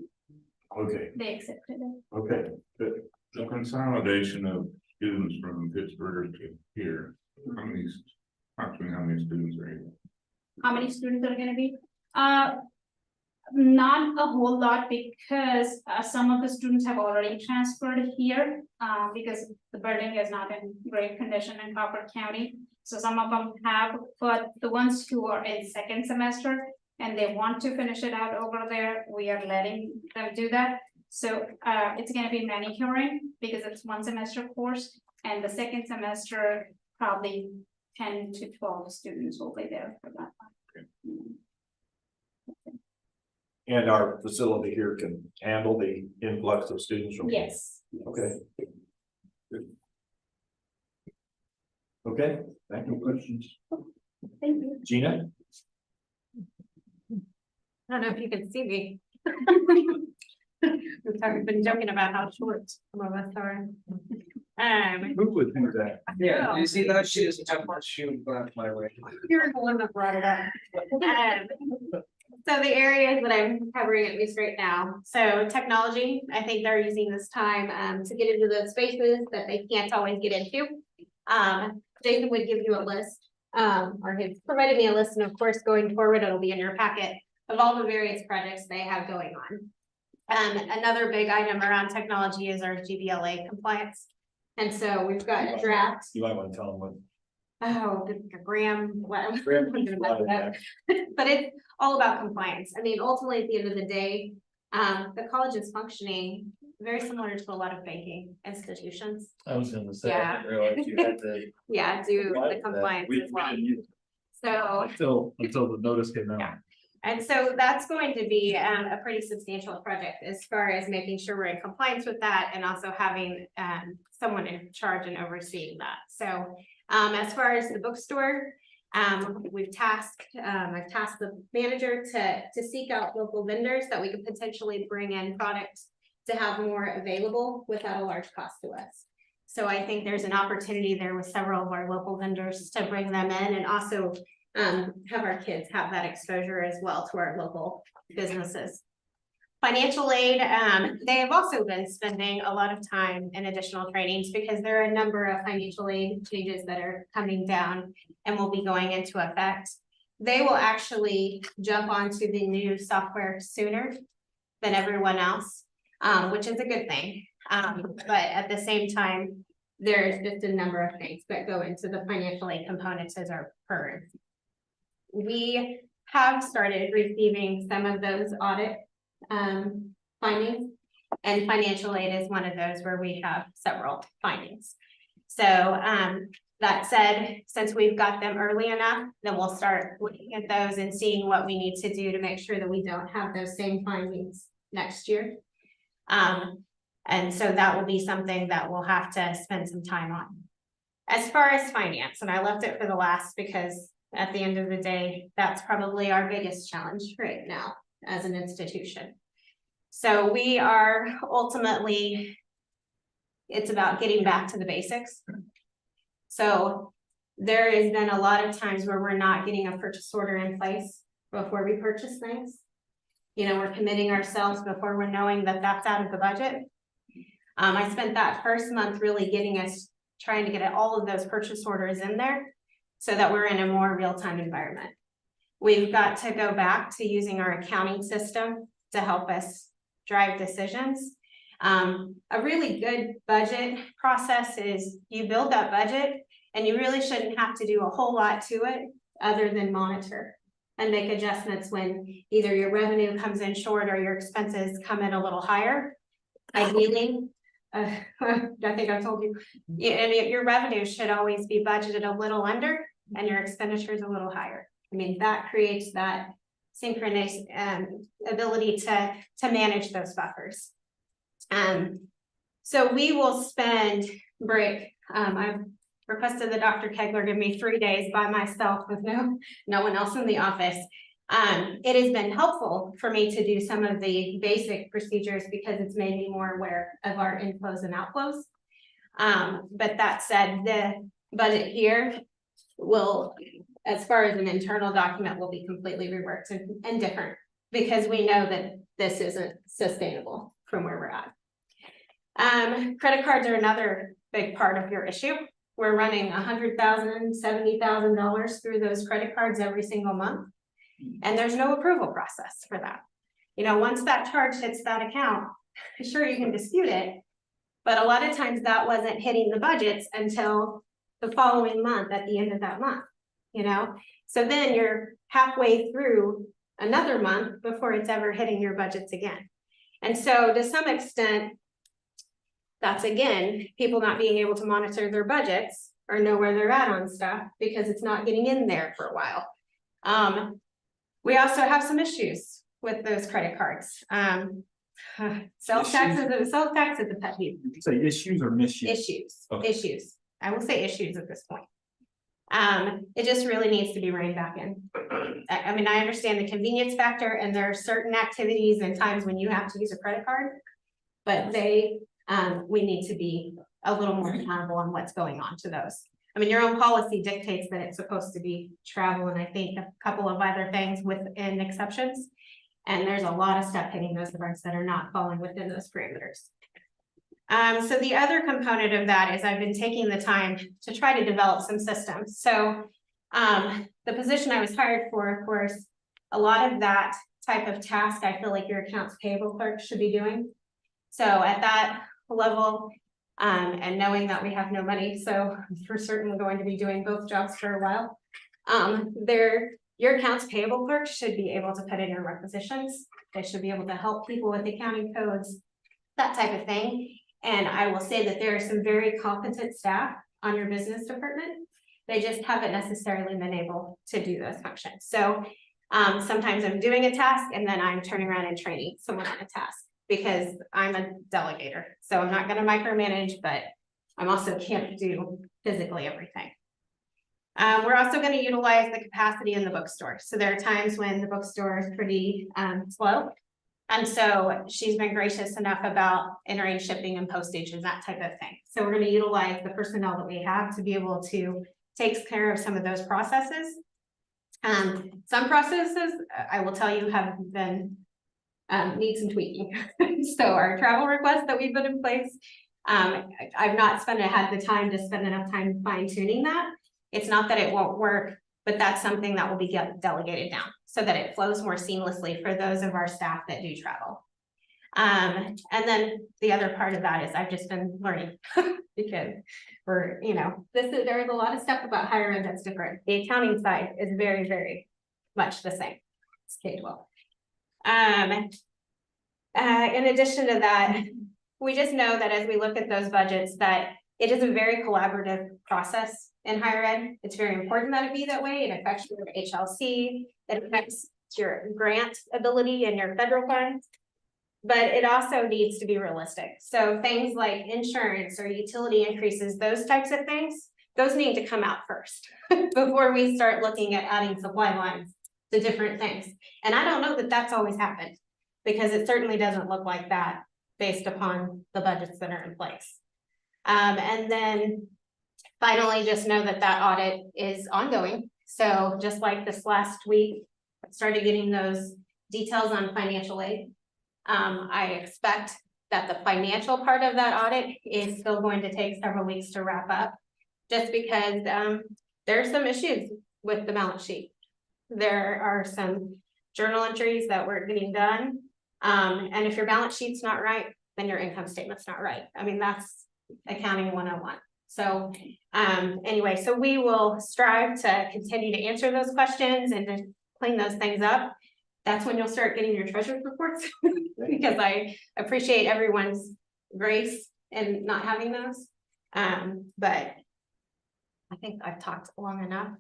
Okay, they accepted it. okay, good. The consolidation of students from Pittsburgh to here, approximately how many students are here? How many students are gonna be? Not a whole lot, because some of the students have already transferred here, because the building is not in great condition in Crawford County. So some of them have, but the ones who are in second semester and they want to finish it out over there, we are letting them do that. So it's gonna be manicuring, because it's 1 semester course, and the second semester, probably 10 to 12 students will be there for that. And our facility here can handle the influx of students from. Yes. Okay. Good. Okay, thank you. Questions? Thank you. Gina? I don't know if you can see me. We've been joking about how short some of us are. Who would do that? Yeah, you see that she doesn't have much shoe left my way. You're the one that brought it up. So the areas that I'm covering, at least right now, so technology, I think they're using this time to get into those spaces that they can't always get into. Jason would give you a list, or he's provided me a list, and of course, going forward, it'll be in your packet of all the various projects they have going on. Another big item around technology is our GBLA compliance. And so we've got a draft. You might want to tell them what. Oh, Graham, what? Graham, But it's all about compliance. I mean, ultimately, at the end of the day, the college is functioning very similar to a lot of banking institutions. I was gonna say, I Yeah. didn't realize you had to. Yeah, do the compliance We as well. didn't use it So, until the notice came out. Yeah. And so that's going to be a pretty substantial project as far as making sure we're in compliance with that, and also having someone in charge and overseeing that. So as far as the bookstore, I've tasked the manager to seek out local vendors that we could potentially bring in products to have more available without a large cost to us. So I think there's an opportunity there with several of our local vendors to bring them in, and also have our kids have that exposure as well to our local businesses. Financial aid, they have also been spending a lot of time in additional trainings, because there are a number of financial aid changes that are coming down and will be going into effect. They will actually jump onto the new software sooner than everyone else, which is a good thing. But at the same time, there's just a number of things that go into the financial aid components as our program. We have started receiving some of those audit findings, and financial aid is one of those where we have several findings. So that said, since we've got them early enough, then we'll start looking at those and seeing what we need to do to make sure that we don't have those same findings next year. And so that will be something that we'll have to spend some time on. As far as finance, and I left it for the last because at the end of the day, that's probably our biggest challenge right now as an institution. So we are ultimately, it's about getting back to the basics. So there has been a lot of times where we're not getting a purchase order in place before we purchase things. You know, we're committing ourselves before we're knowing that that's out of the budget. I spent that first month really trying to get all of those purchase orders in there so that we're in a more real-time environment. We've got to go back to using our accounting system to help us drive decisions. A really good budget process is you build that budget And you really shouldn't have to do a whole lot to it other than monitor and make adjustments when either your revenue comes in short or your expenses come in a little higher. Ideally, I think I told you, and your revenue should always be budgeted a little under and your expenditures a little higher. I mean, that creates that synchronous ability to manage those buffers. So we will spend break. I've requested that Dr. Kegler give me 3 days by myself with no one else in the office. It has been helpful for me to do some of the basic procedures because it's made me more aware of our inflows and outflows. But that said, the budget here will, as far as an internal document, will be completely reworked and different because we know that this isn't sustainable from where we're at. Credit cards are another big part of your issue. We're running $100,000, $70,000 through those credit cards every single month. And there's no approval process for that. You know, once that charge hits that account, sure, you can dispute it. But a lot of times that wasn't hitting the budgets until the following month at the end of that month, you know? So then you're halfway through another month before it's ever hitting your budgets again. And so to some extent, that's again, people not being able to monitor their budgets or know where they're at on stuff because it's not getting in there for a while. We also have some issues with those credit cards. Sales tax is a pet peeve. Did you say issues or misuse? Issues, Okay. issues. I will say issues at this point. It just really needs to be reined back in. I mean, I understand the convenience factor and there are certain activities and times when you have to use a credit card, but we need to be a little more accountable on what's going on to those. I mean, your own policy dictates that it's supposed to be travel and I think a couple of other things within exceptions. And there's a lot of stuff hitting those cards that are not falling within those parameters. So the other component of that is I've been taking the time to try to develop some systems. So the position I was hired for, of course, a lot of that type of task, I feel like your accounts payable clerk should be doing. So at that level, and knowing that we have no money, so we're certainly going to be doing both jobs for a while. Your accounts payable clerk should be able to put in your requisitions. They should be able to help people with accounting codes, that type of thing. And I will say that there are some very competent staff on your business department. They just haven't necessarily been able to do those functions. So sometimes I'm doing a task and then I'm turning around and training someone on a task because I'm a delegator. So I'm not going to micromanage, but I'm also can't do physically everything. We're also going to utilize the capacity in the bookstore. So there are times when the bookstore is pretty slow. And so she's been gracious enough about entering shipping and postage and that type of thing. So we're going to utilize the personnel that we have to be able to take care of some of those processes. Some processes, I will tell you, have been need some tweaking. So our travel requests that we've put in place, I've not had the time to spend enough time fine tuning that. It's not that it won't work, but that's something that will be delegated down so that it flows more seamlessly for those of our staff that do travel. And then the other part of that is I've just been learning because there's a lot of stuff about higher ed that's different. The accounting side is very, very much the same. It's K-12. In addition to that, we just know that as we look at those budgets, that it is a very collaborative process in higher ed. It's very important that it be that way. It affects your HLC, it affects your grant ability and your federal funds, but it also needs to be realistic. So things like insurance or utility increases, those types of things, those need to come out first before we start looking at adding supply lines to different things. And I don't know that that's always happened because it certainly doesn't look like that based upon the budgets that are in place. And then finally, just know that that audit is ongoing. So just like this last week, I started getting those details on financial aid. I expect that the financial part of that audit is still going to take several weeks to wrap up, just because there's some issues with the balance sheet. There are some journal entries that weren't getting done. And if your balance sheet's not right, then your income statement's not right. I mean, that's accounting 101. So, anyway, so we will strive to continue to answer those questions and to clean those things up. That's when you'll start getting your treasurer's reports, because I appreciate everyone's grace in not having those. But I think I've talked long enough.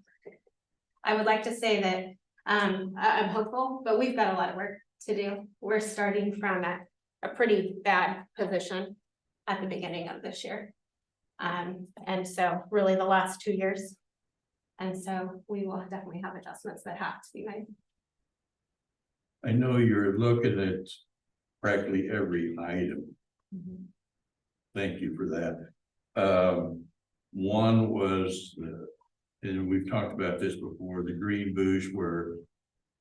I would like to say that, I'm hopeful, but we've got a lot of work to do. We're starting from a pretty bad position at the beginning of this year. And so really the last 2 years. And so we will definitely have adjustments that have to be made. I know you're looking at practically every item. Thank you for that. One was, and we've talked about this before, the Green Bush, where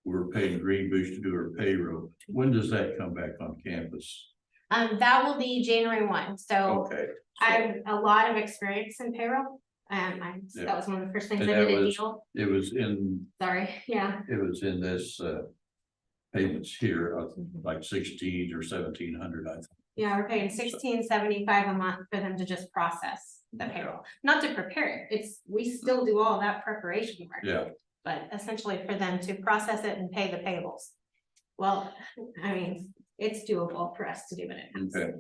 we're paying Green Bush to do our payroll. When does that come back on campus? That will be January 1. So Okay. I have a lot of experience in payroll. That was one of the first things I did at Deal. It was in, Sorry, yeah. it was in this, payments here, like 16 or 1700, I think. Yeah, we're paying $16.75 a month for them to just process the payroll, not to prepare it. We still do all that preparation work. Yeah. But essentially for them to process it and pay the payables. Well, I mean, it's doable for us to do it in-house. Okay.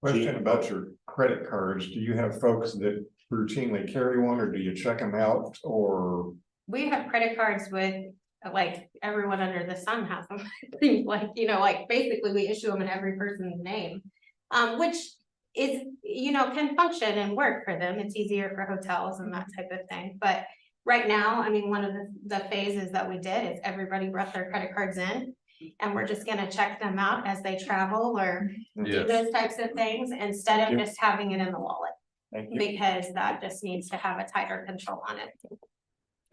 Question about your credit cards. Do you have folks that routinely carry one, or do you check them out, or? We have credit cards with, like, everyone under the sun has them. Like, you know, like, basically we issue them in every person's name. Which is, you know, can function and work for them. It's easier for hotels and that type of thing. But right now, I mean, one of the phases that we did is everybody brought their credit cards in. And we're just gonna check them out as they travel or do those types of things instead of just having it in the wallet. Because that just needs to have a tighter control on it.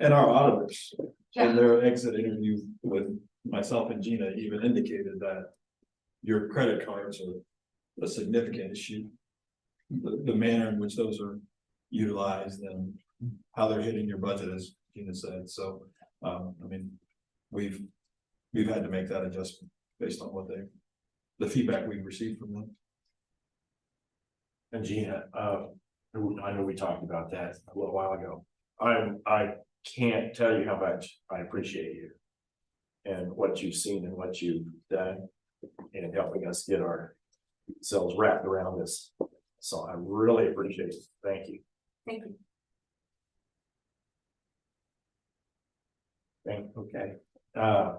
And our auditors, Yeah. in their exit interview with myself and Gina, even indicated that your credit cards are a significant issue. The manner in which those are utilized and how they're hitting your budget, as Gina said. So, I mean, we've had to make that adjustment based on what the feedback we've received from them. And Gina, I know we talked about that a little while ago. I can't tell you how much I appreciate you. And what you've seen and what you've done in helping us get ourselves wrapped around this. So I really appreciate it. Thank you. Thank you. Okay. I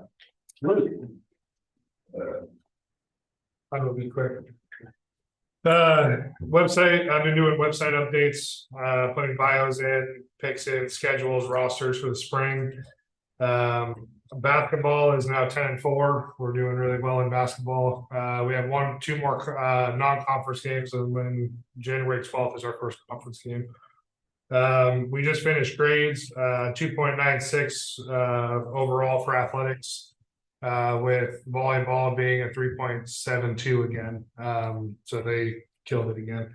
will be quick. Website, I've been doing website updates, putting bios in, pics in, schedules, rosters for the spring. Basketball is now 10-4. We're doing really well in basketball. We have 2 more non-conference games, and then January 12th is our first conference game. We just finished grades, 2.96 overall for athletics, with volleyball being a 3.72 again. So they killed it again.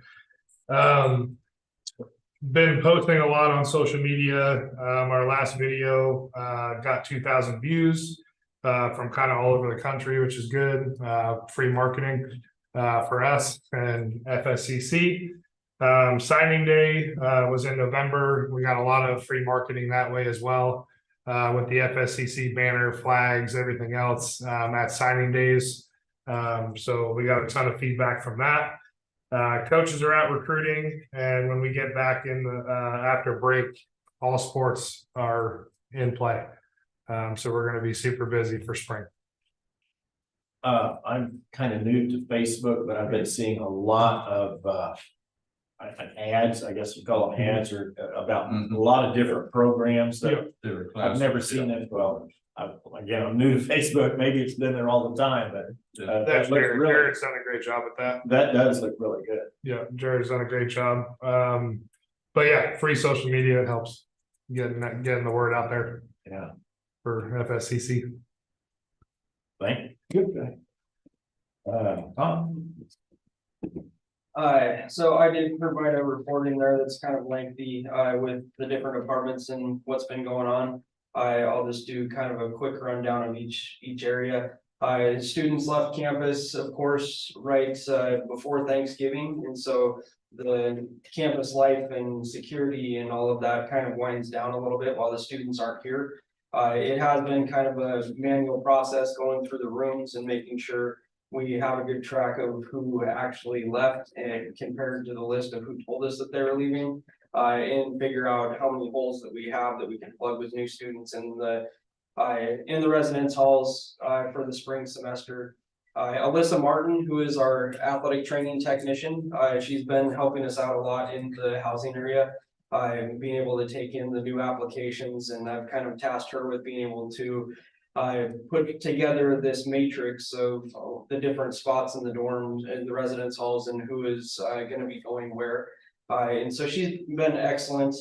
Been posting a lot on social media. Our last video got 2,000 views from kind of all over the country, which is good. Free marketing for us and Fscc. Signing day was in November. We got a lot of free marketing that way as well, with the Fscc banner, flags, everything else at signing days. So we got a ton of feedback from that. Coaches are out recruiting, and when we get back in the after break, all sports are in play. So we're going to be super busy for spring. I'm kind of new to Facebook, but I've been seeing a lot of ads, I guess you call them ads, or about a lot of different programs that I've never seen it. Well, I'm new to Facebook. Maybe it's been there all the time, but Jared's done a great job with that. That does look really good. Yeah, Jared's done a great job. But yeah, free social media helps getting the word out there. Yeah, for Fscc. Thank you. Good. Tom? So I did provide a report in there that's kind of lengthy, with the different departments and what's been going on. I'll just do kind of a quick rundown of each area. Students left campus, of course, right before Thanksgiving, and so the campus life and security and all of that kind of winds down a little bit while the students aren't here. It has been kind of a manual process going through the rooms and making sure we have a good track of who actually left and compared to the list of who told us that they were leaving. And figure out how many holes that we have that we can plug with new students in the residence halls for the spring semester. Alyssa Martin, who is our athletic training technician, she's been helping us out a lot in the housing area. Being able to take in the new applications, and I've kind of tasked her with being able to put together this matrix of the different spots in the dorms and the residence halls and who is going to be going where. And so she's been excellent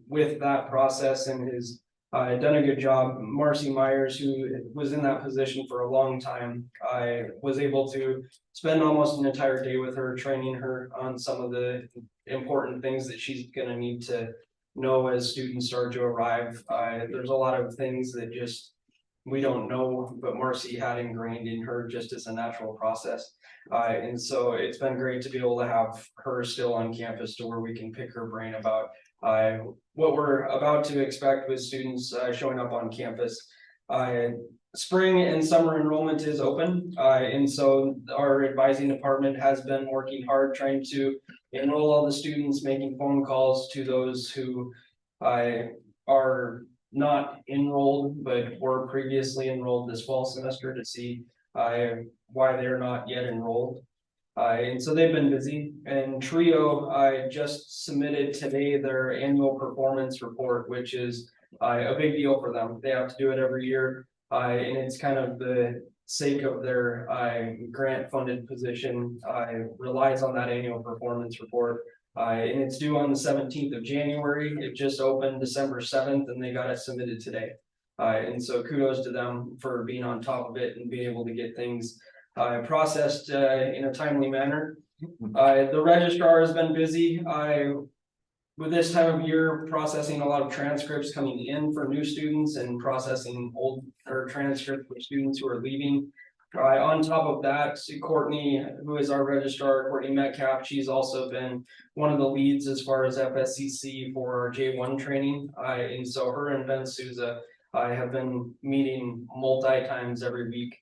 with that process and has done a good job. Marcy Myers, who was in that position for a long time, I was able to spend almost an entire day with her, training her on some of the important things that she's going to need to know as students start to arrive. There's a lot of things that just we don't know, but Marcy had ingrained in her just as a natural process. And so it's been great to be able to have her still on campus to where we can pick her brain about what we're about to expect with students showing up on campus. Spring and summer enrollment is open, and so our advising department has been working hard trying to enroll all the students, making phone calls to those who are not enrolled but were previously enrolled this fall semester to see why they're not yet enrolled. And so they've been busy, and Trio just submitted today their annual performance report, which is a big deal for them. They have to do it every year, and it's kind of the sake of their grant funded position relies on that annual performance report. And it's due on the 17th of January. It just opened December 7th, and they got it submitted today. And so kudos to them for being on top of it and being able to get things processed in a timely manner. The registrar has been busy with this time of year, processing a lot of transcripts coming in for new students and processing old transcripts for students who are leaving. On top of that, Courtney, who is our registrar, Courtney Metcalf, she's also been one of the leads as far as Fscc for our J1 training. And so her and Ben Souza have been meeting multi times every week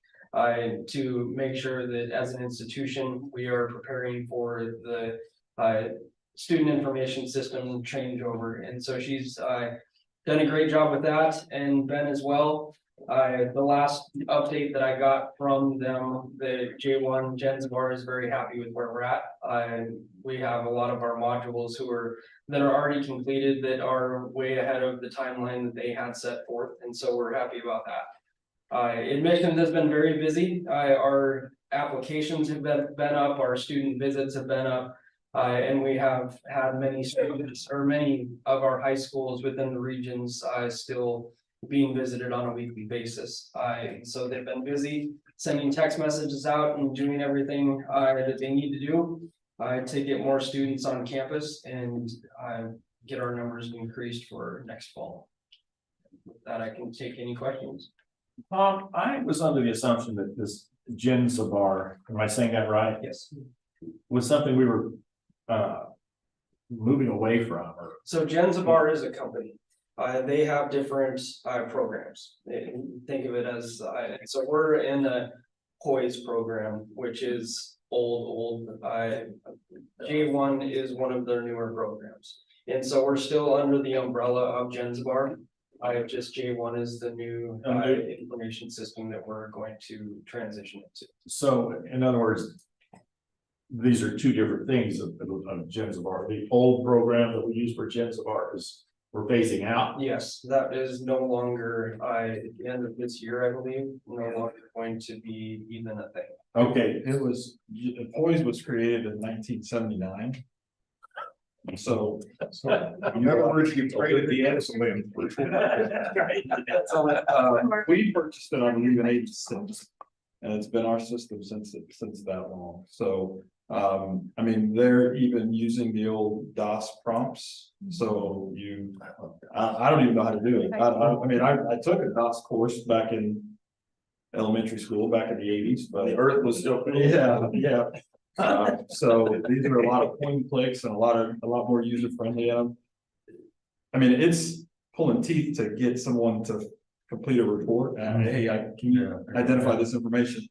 to make sure that as an institution, we are preparing for the student information system changeover. And so she's done a great job with that, and Ben as well. The last update that I got from them, the J1 Genzabar is very happy with where we're at. We have a lot of our modules that are already completed that are way ahead of the timeline that they had set forth, and so we're happy about that. Admissions has been very busy. Our applications have been up, our student visits have been up, and we have had many students or many of our high schools within the regions still being visited on a weekly basis. So they've been busy sending text messages out and doing everything that they need to do to get more students on campus and get our numbers increased for next fall. With that, I can take any questions. I was under the assumption that this Genzabar, am I saying that right? Yes. Was something we were moving away from, or So Genzabar is a company. They have different programs. Think of it as so we're in the Poise program, which is old. J1 is one of their newer programs, and so we're still under the umbrella of Genzabar. Just J1 is the new information system that we're going to transition into. so in other words, these are two different things of Genzabar. The old program that we use for Genzabar is we're phasing out. Yes, that is no longer at the end of this year, I believe, no longer going to be even a thing. Okay, Poise was created in 1979. So In other words, you traded the insulin. we purchased it, I believe, in '86, and it's been our system since that long. So I mean, they're even using the old DOS prompts. So I don't even know how to do it. I mean, I took a DOS course back in elementary school back in the eighties, but. The earth was still. Yeah, yeah. So these are a lot of point and clicks and a lot more user friendly. I mean, it's pulling teeth to get someone to complete a report. Hey, can you identify this information?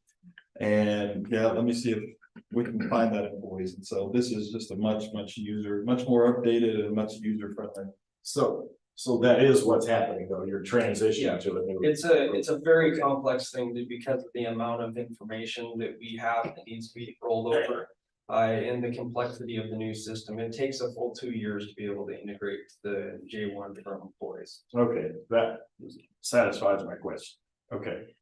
And yeah, let me see if we can find that invoice. And so this is just a much more updated and much user friendly. So that is what's happening though, you're transitioning to a new. It's a very complex thing because of the amount of information that we have that needs to be rolled over. And the complexity of the new system, it takes a full 2 years to be able to integrate the J1 for employees. Okay, that satisfies my question. Okay.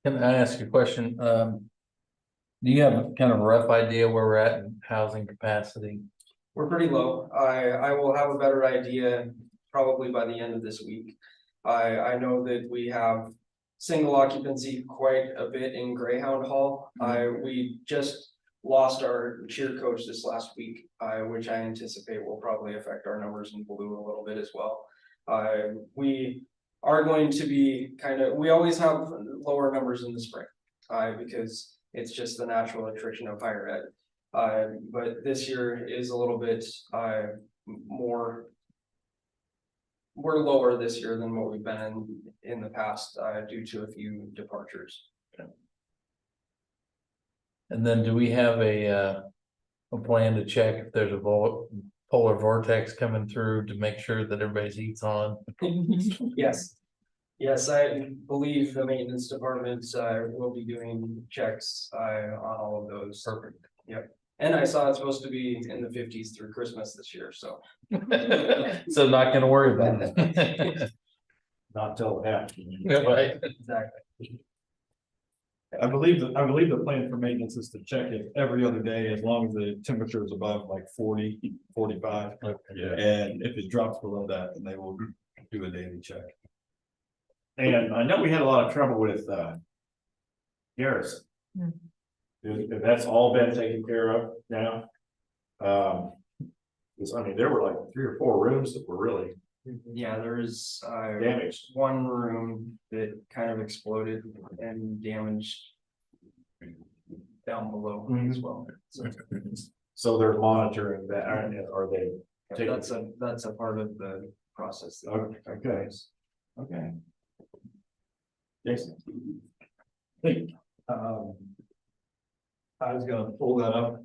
Can I ask a question? Do you have a kind of rough idea where we're at in housing capacity? We're pretty low. I will have a better idea probably by the end of this week. I know that we have single occupancy quite a bit in Greyhound Hall. We just lost our cheer coach this last week, which I anticipate will probably affect our numbers in blue a little bit as well. We are going to be we always have lower numbers in the spring, because it's just the natural attrition of higher ed. But this year is a little bit more. We're lower this year than what we've been in the past, due to a few departures. And then do we have a plan to check if there's a polar vortex coming through to make sure that everybody's heat's on? Yes, I believe the maintenance department will be doing checks on all of those. Perfect. Yep. And I saw it's supposed to be in the 50s through Christmas this year, so. So not gonna worry about it. Not till it happens. Right. Exactly. I believe the plan for maintenance is to check it every other day as long as the temperature is above like 40, 45. Yeah. And if it drops below that, then they will do a daily check. And I know we had a lot of trouble with Garrison. That's all been taken care of now. Because I mean, there were like 3 or 4 rooms that were really Yeah, there is damaged. one room that kind of exploded and damaged down below as well. So they're monitoring that, are they? That's a part of the process. Okay. Okay. Jason. Think, I was gonna pull that up.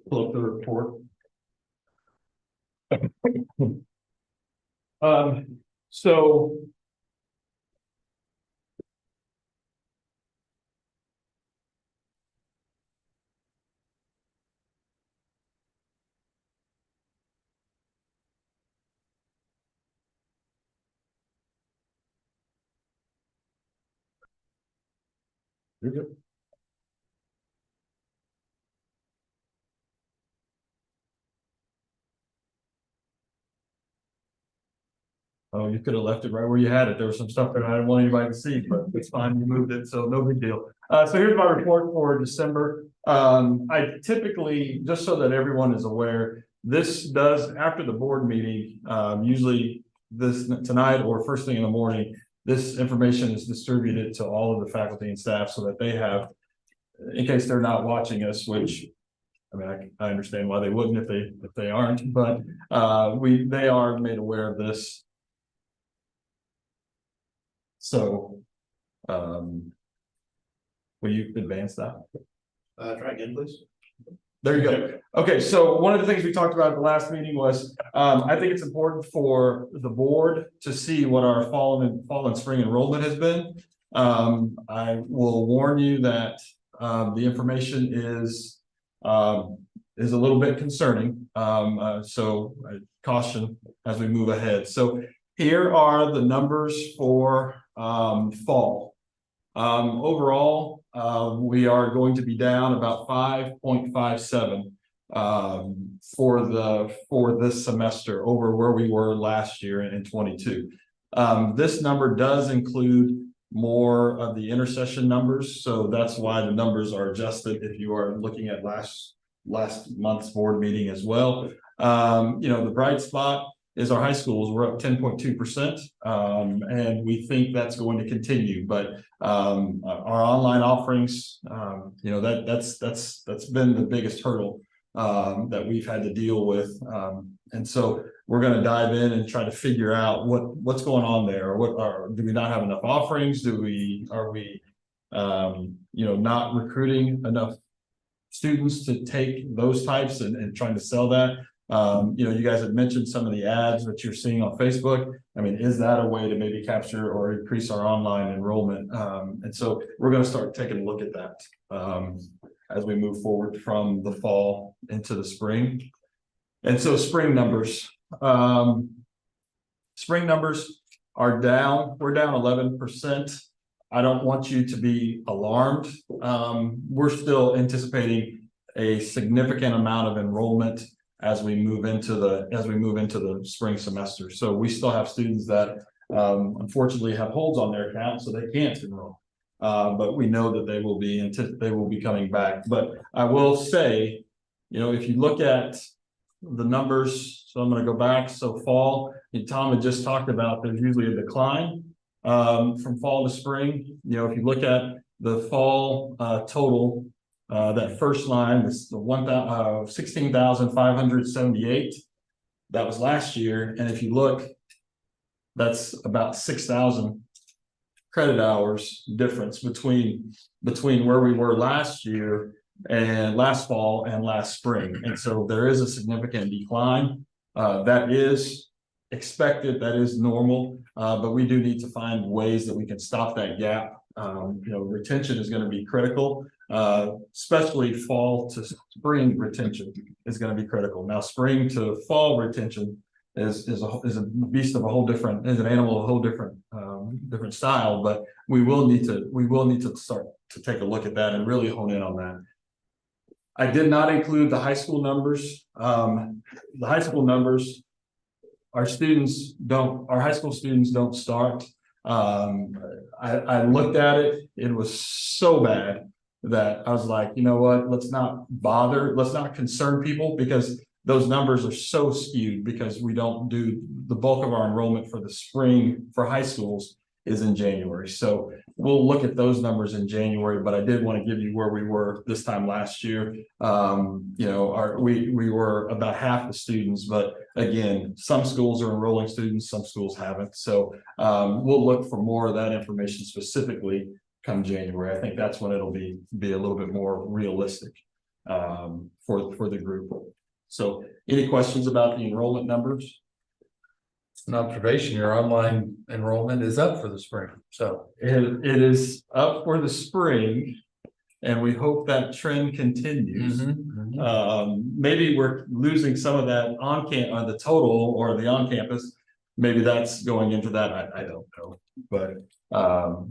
Pull up the report. So. You're good. Oh, you could have left it right where you had it. There was some stuff that I didn't want anybody to see, but it's fine. You moved it, so no big deal. So here's my report for December. I typically, just so that everyone is aware, this does, after the board meeting, usually tonight or first thing in the morning, this information is distributed to all of the faculty and staff so that they have, in case they're not watching us, which I mean, I understand why they wouldn't if they aren't, but they are made aware of this. So, will you advance that? Try again, please. There you go. Okay, so one of the things we talked about at the last meeting was, I think it's important for the board to see what our fall and spring enrollment has been. I will warn you that the information is a little bit concerning. So caution as we move ahead. So here are the numbers for fall. Overall, we are going to be down about 5.57 for this semester over where we were last year in 22. This number does include more of the intercession numbers, so that's why the numbers are adjusted if you are looking at last month's board meeting as well. You know, the bright spot is our high schools. We're up 10.2%. And we think that's going to continue, but our online offerings, that's been the biggest hurdle that we've had to deal with. And so we're going to dive in and try to figure out what's going on there. Do we not have enough offerings? Are we not recruiting enough students to take those types and trying to sell that? You guys have mentioned some of the ads that you're seeing on Facebook. I mean, is that a way to maybe capture or increase our online enrollment? And so we're going to start taking a look at that as we move forward from the fall into the spring. And so spring numbers are down. We're down 11%. I don't want you to be alarmed. We're still anticipating a significant amount of enrollment as we move into the spring semester. So we still have students that unfortunately have holds on their account, so they can't enroll. But we know that they will be coming back. But I will say, if you look at the numbers, so I'm going to go back. So fall, and Tom had just talked about, there's usually a decline from fall to spring. If you look at the fall total, that first line is the 16,578. That was last year, and if you look, that's about 6,000 credit hours difference between where we were last year and last fall and last spring. And so there is a significant decline. That is expected, that is normal, but we do need to find ways that we can stop that gap. Retention is going to be critical, especially fall to spring retention is going to be critical. Now, spring to fall retention is a beast of a whole different, is an animal of a whole different style, but we will need to start to take a look at that and really hone in on that. I did not include the high school numbers. The high school numbers, our high school students don't start. I looked at it, it was so bad that I was like, you know what, let's not concern people, because those numbers are so skewed, because we don't do the bulk of our enrollment for the spring for high schools is in January. So we'll look at those numbers in January, but I did want to give you where we were this time last year. We were about half the students, but again, some schools are enrolling students, some schools haven't. So we'll look for more of that information specifically come January. I think that's when it'll be a little bit more realistic for the group. So any questions about the enrollment numbers? An observation, your online enrollment is up for the spring, so. It is up for the spring, and we hope that trend continues. Maybe we're losing some of that the total or the on-campus. Maybe that's going into that. I don't know, but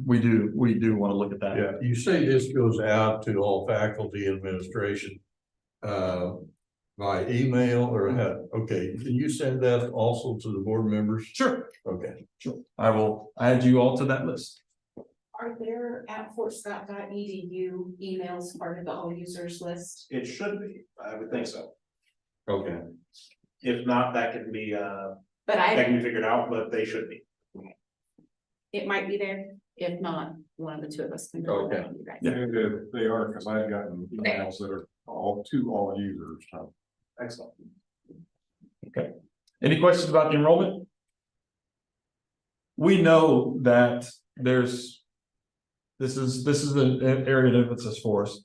we do want to look at that. Yeah, you say this goes out to all faculty and administration by email or okay, can you send that also to the board members? Sure. Okay. Sure. I will add you all to that list. Are there at fortscott.edu emails part of the all users list? It should be, I would think so. Okay. If not, that can be figured out, but they should be. It might be there. If not, one of the two of us can go. Okay. You guys. Yeah. They are, because I've gotten emails that are all users. Excellent. Okay. Any questions about the enrollment? We know that this is an area of emphasis for us.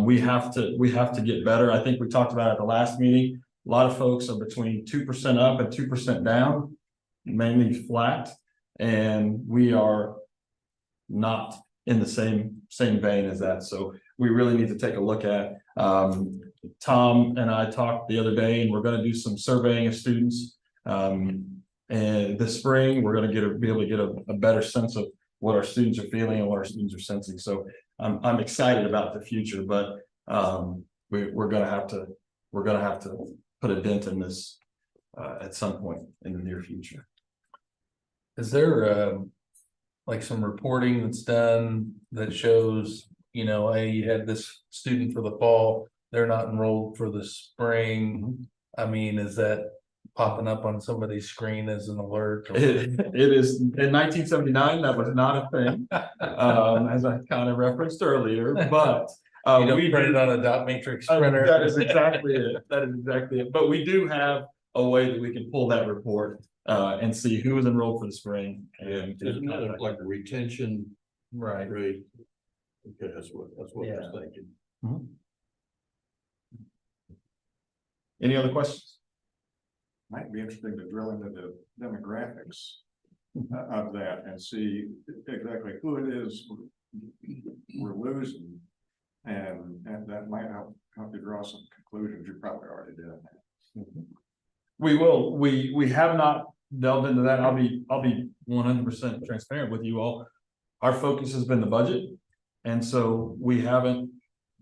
We have to get better. I think we talked about it at the last meeting. A lot of folks are between 2% up and 2% down, mainly flat, and we are not in the same vein as that. So we really need to take a look at. Tom and I talked the other day, and we're going to do some surveying of students. And this spring, we're going to be able to get a better sense of what our students are feeling and what our students are sensing. So I'm excited about the future, but we're going to have to put a dent in this at some point in the near future. Is there like some reporting that's done that shows, hey, you had this student for the fall, they're not enrolled for the spring? I mean, is that popping up on somebody's screen as an alert. It is, in 1979, that was not a thing, as I kind of referenced earlier, but. You don't we print do- it on a dot matrix printer. That is exactly it. That is exactly it. But we do have a way that we can pull that report and see who is enrolled for the spring. And Isn't that like a retention Right. rate? Okay, that's what I was thinking. Any other questions? Might be interesting to drill into the demographics of that and see exactly who it is we're losing. And that might help you draw some conclusions. You probably already did. We will. We have not delved into that. I'll be 100% transparent with you all. Our focus has been the budget. And so we haven't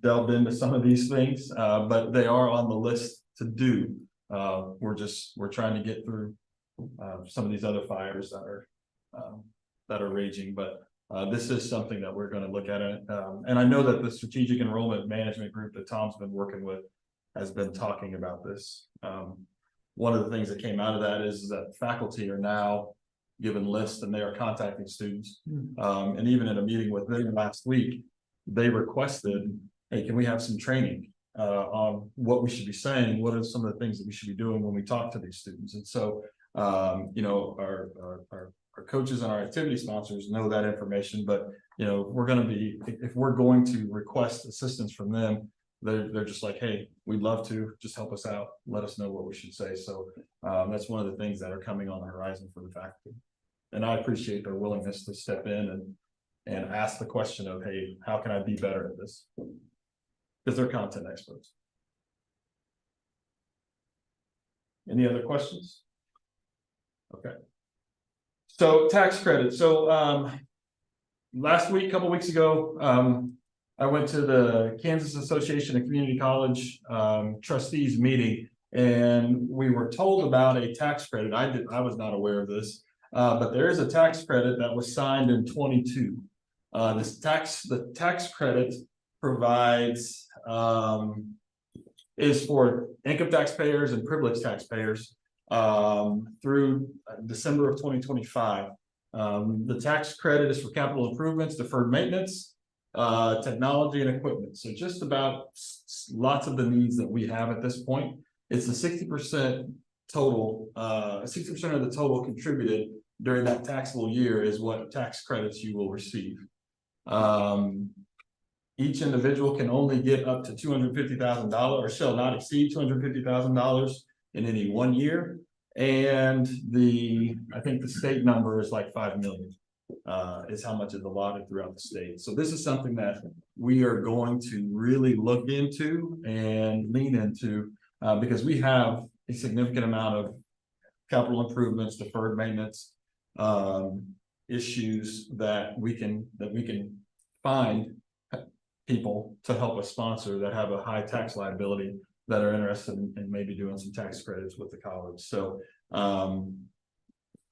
delved into some of these things, but they are on the list to do. We're trying to get through some of these other fires that are raging, but this is something that we're going to look at it. And I know that the strategic enrollment management group that Tom's been working with has been talking about this. One of the things that came out of that is that faculty are now given lists and they are contacting students. And even in a meeting with them last week, they requested, hey, can we have some training on what we should be saying? What are some of the things that we should be doing when we talk to these students? And so, you know, our coaches and our activity sponsors know that information, but, you know, if we're going to request assistance from them, they're just like, hey, we'd love to, just help us out, let us know what we should say. So that's one of the things that are coming on the horizon for the faculty. And I appreciate their willingness to step in and ask the question of, hey, how can I be better at this? Because they're content experts. Any other questions? Okay. So tax credit. So last week, a couple weeks ago, I went to the Kansas Association of Community College trustees meeting, and we were told about a tax credit. I was not aware of this, but there is a tax credit that was signed in 22. The tax credit provides is for income taxpayers and privileged taxpayers through December of 2025. The tax credit is for capital improvements, deferred maintenance, technology and equipment. So just about lots of the needs that we have at this point. It's a 60% total, 60% of the total contributed during that taxable year is what tax credits you will receive. Each individual can only get up to $250,000 or shall not exceed $250,000 in any 1 year. And I think the state number is like 5 million. Is how much is allotted throughout the state. So this is something that we are going to really look into and lean into because we have a significant amount of capital improvements, deferred maintenance issues that we can find people to help us sponsor that have a high tax liability that are interested in maybe doing some tax credits with the college. So I'm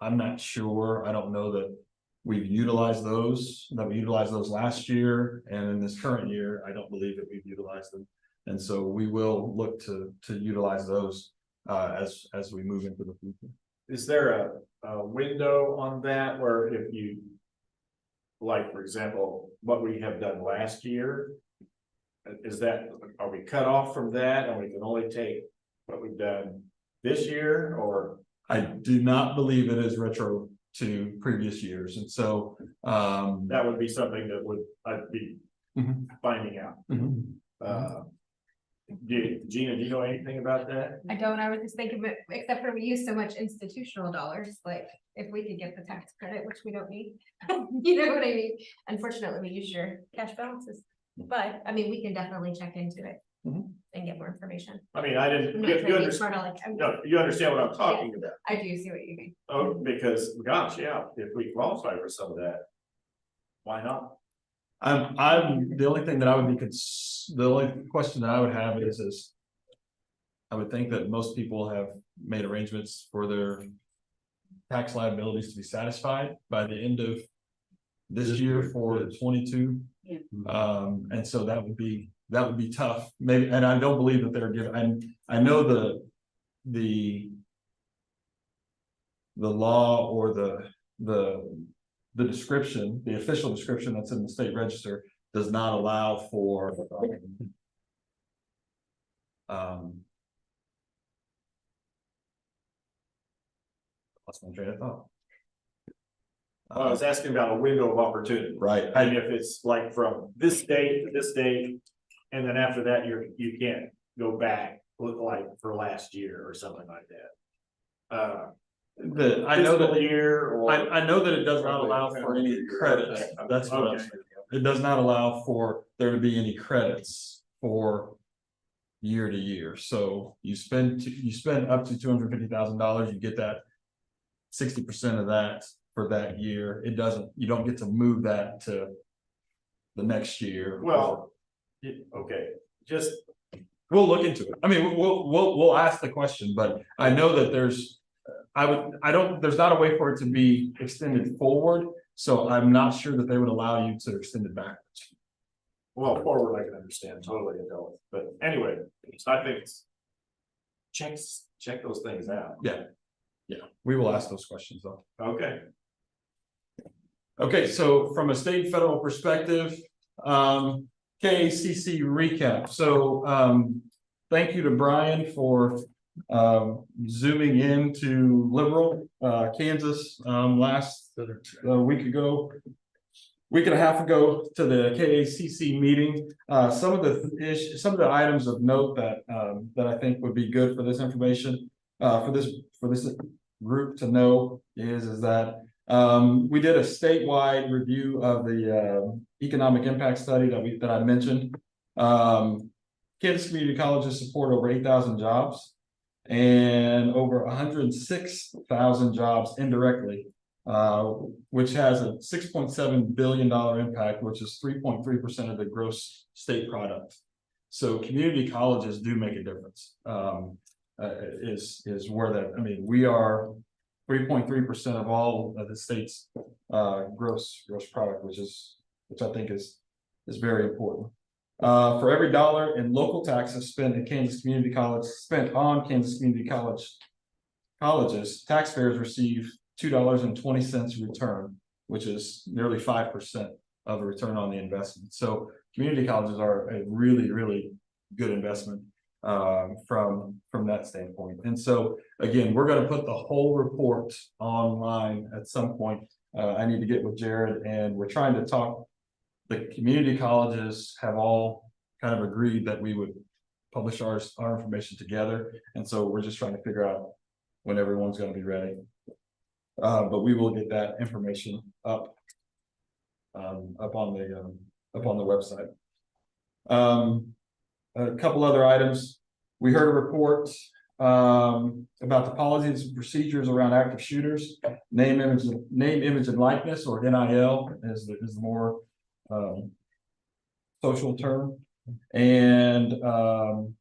not sure. I don't know that we've utilized those, last year, and in this current year, I don't believe that we've utilized them. And so we will look to utilize those as we move into the future. Is there a window on that where if you, like, for example, what we have done last year, are we cut off from that and we can only take what we've done this year, or? I do not believe it is retro to previous years, and so that would be something that I'd be finding out. Gina, do you know anything about that? I don't, I was just thinking, but except for we use so much institutional dollars, like if we could get the tax credit, which we don't need, you know what I mean? Unfortunately, we use your cash balances, but I mean, we can definitely check into it and get more information. I mean, I didn't, I'm not trying to be smart aleck. no, you understand what I'm talking about. I do see what you mean. Oh, because gosh, yeah, if we qualify for some of that, why not? I'm the only thing that I would be the only question that I would have is I would think that most people have made arrangements for their tax liabilities to be satisfied by the end of this year for 22. Yeah. And so that would be tough. Maybe, and I don't believe that they're giving. I know the the law or the description, the official description that's in the state register does not allow for lost my train of thought. I was asking about a window of opportunity. Right. And if it's like from this date to this date, and then after that, you can't go back, look like for last year or something like that. I know that Fiscal year or. I know that it does not allow for any credits. That's what I'm saying. It does not allow for there to be any credits for year to year. So you spend up to $250,000, you get that 60% of that for that year. You don't get to move that to the next year. Well, okay, just. We'll look into it. I mean, we'll ask the question, but I know that there's not a way for it to be extended forward. So I'm not sure that they would allow you to extend it backwards. Well, forward, I can understand, totally adult, but anyway, I think. Check those things out. Yeah, we will ask those questions though. Okay. Okay, so from a state and federal perspective, KACC recap. So thank you to Brian for zooming into Liberal, Kansas, last week and a half ago to the KACC meeting. Some of the items of note that I think would be good for this information, for this group to know is that we did a statewide review of the economic impact study that I mentioned. Kansas community colleges support over 8,000 jobs and over 106,000 jobs indirectly, which has a $6.7 billion impact, which is 3.3% of the gross state product. So community colleges do make a difference. Is where that, I mean, we are 3.3% of all of the state's gross product, which I think is very important. For every dollar in local taxes spent on Kansas community colleges, taxpayers receive $2.20 return, which is nearly 5% of a return on the investment. So community colleges are a really, really good investment from that standpoint. And so again, we're going to put the whole report online at some point. I need to get with Jared, and we're trying to talk. The community colleges have all kind of agreed that we would publish our information together, and so we're just trying to figure out when everyone's going to be ready. But we will get that information up on the website. A couple other items. We heard a report about the policies and procedures around active shooters. Name, image, and likeness, or NIL, is the more social term, and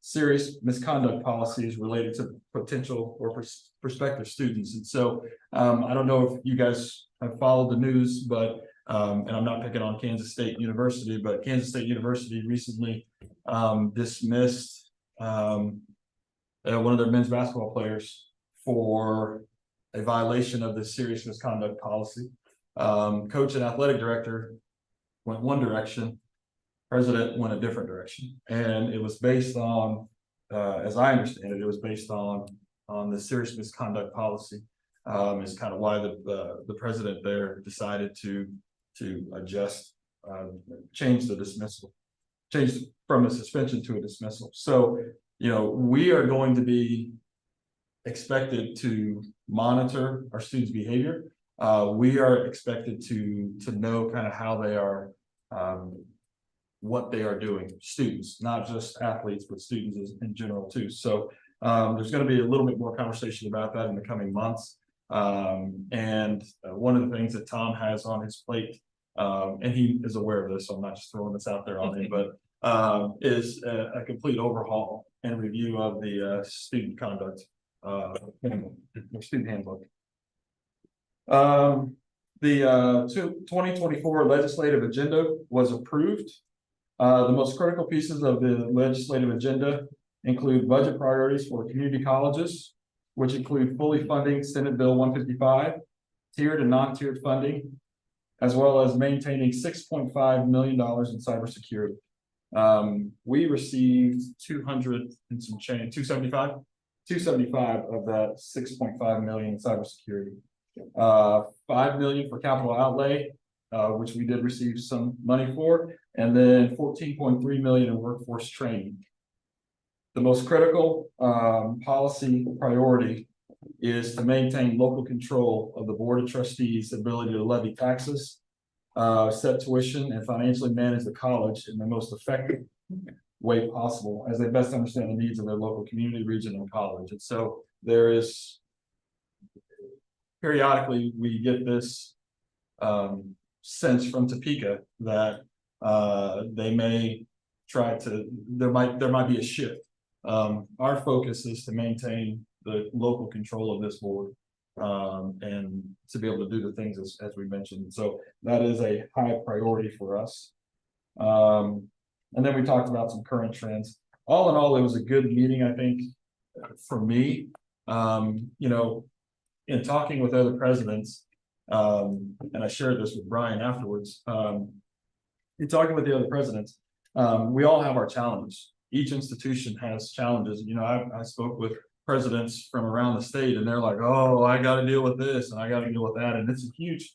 serious misconduct policies related to potential or prospective students. And so I don't know if you guys have followed the news, but and I'm not picking on Kansas State University, but Kansas State University recently dismissed one of their men's basketball players for a violation of the serious misconduct policy. Coach and athletic director went one direction, president went a different direction, and it was based on, as I understand it, it was based on the serious misconduct policy. Is kind of why the president there decided to adjust, change the dismissal, change from a suspension to a dismissal. So, you know, we are going to be expected to monitor our students' behavior. We are expected to know kind of how they are, what they are doing, students, not just athletes, but students in general too. So there's going to be a little bit more conversation about that in the coming months. And one of the things that Tom has on his plate, and he is aware of this, so I'm not just throwing this out there on him, but is a complete overhaul and review of the student conduct student handbook. The 2024 legislative agenda was approved. The most critical pieces of the legislative agenda include budget priorities for community colleges, which include fully funding Senate Bill 155, tiered and non-tiered funding, as well as maintaining $6.5 million in cybersecurity. We received 200 and some change, 275 of that 6.5 million in cybersecurity. 5 million for capital outlay, which we did receive some money for, and then 14.3 million in workforce training. The most critical policy priority is to maintain local control of the Board of Trustees' ability to levy taxes, set tuition, and financially manage the college in the most effective way possible as they best understand the needs of their local community, region, and college. And so there is, periodically, we get this sense from Topeka that they may try to, there might be a shift. Our focus is to maintain the local control of this board and to be able to do the things as we mentioned. So that is a high priority for us. And then we talked about some current trends. All in all, it was a good meeting, I think, for me. You know, in talking with other presidents, and I shared this with Brian afterwards, in talking with the other presidents, we all have our challenges. Each institution has challenges. You know, I spoke with presidents from around the state and they're like, oh, I got to deal with this and I got to deal with that. And it's a huge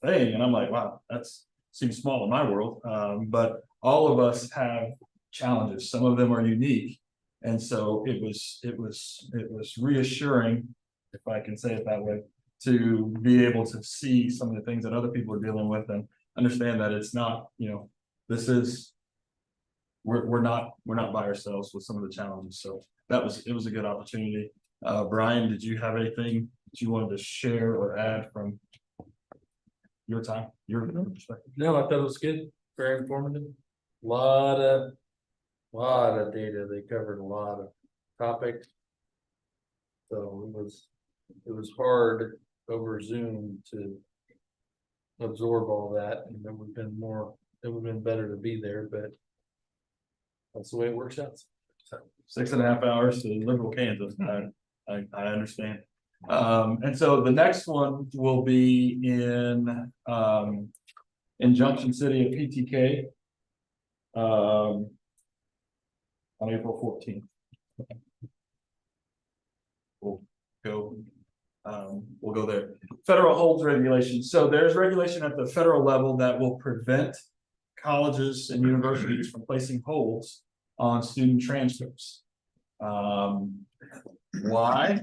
thing. And I'm like, wow, that's seems small in my world. But all of us have challenges. Some of them are unique. And so it was reassuring, if I can say it that way, to be able to see some of the things that other people are dealing with and understand that it's not, you know, this is, we're not by ourselves with some of the challenges. So it was a good opportunity. Brian, did you have anything that you wanted to share or add from your time, your perspective? No, I thought it was good, very informative. Lot of data. They covered a lot of topics. So it was hard over Zoom to absorb all that, and it would have been better to be there, but that's the way it works out. So 6.5 hours to Liberal, Kansas. I understand. And so the next one will be in Junction City at PTK on April 14th. We'll go there. Federal holds regulations. So there's regulation at the federal level that will prevent colleges and universities from placing holds on student transcripts. Why?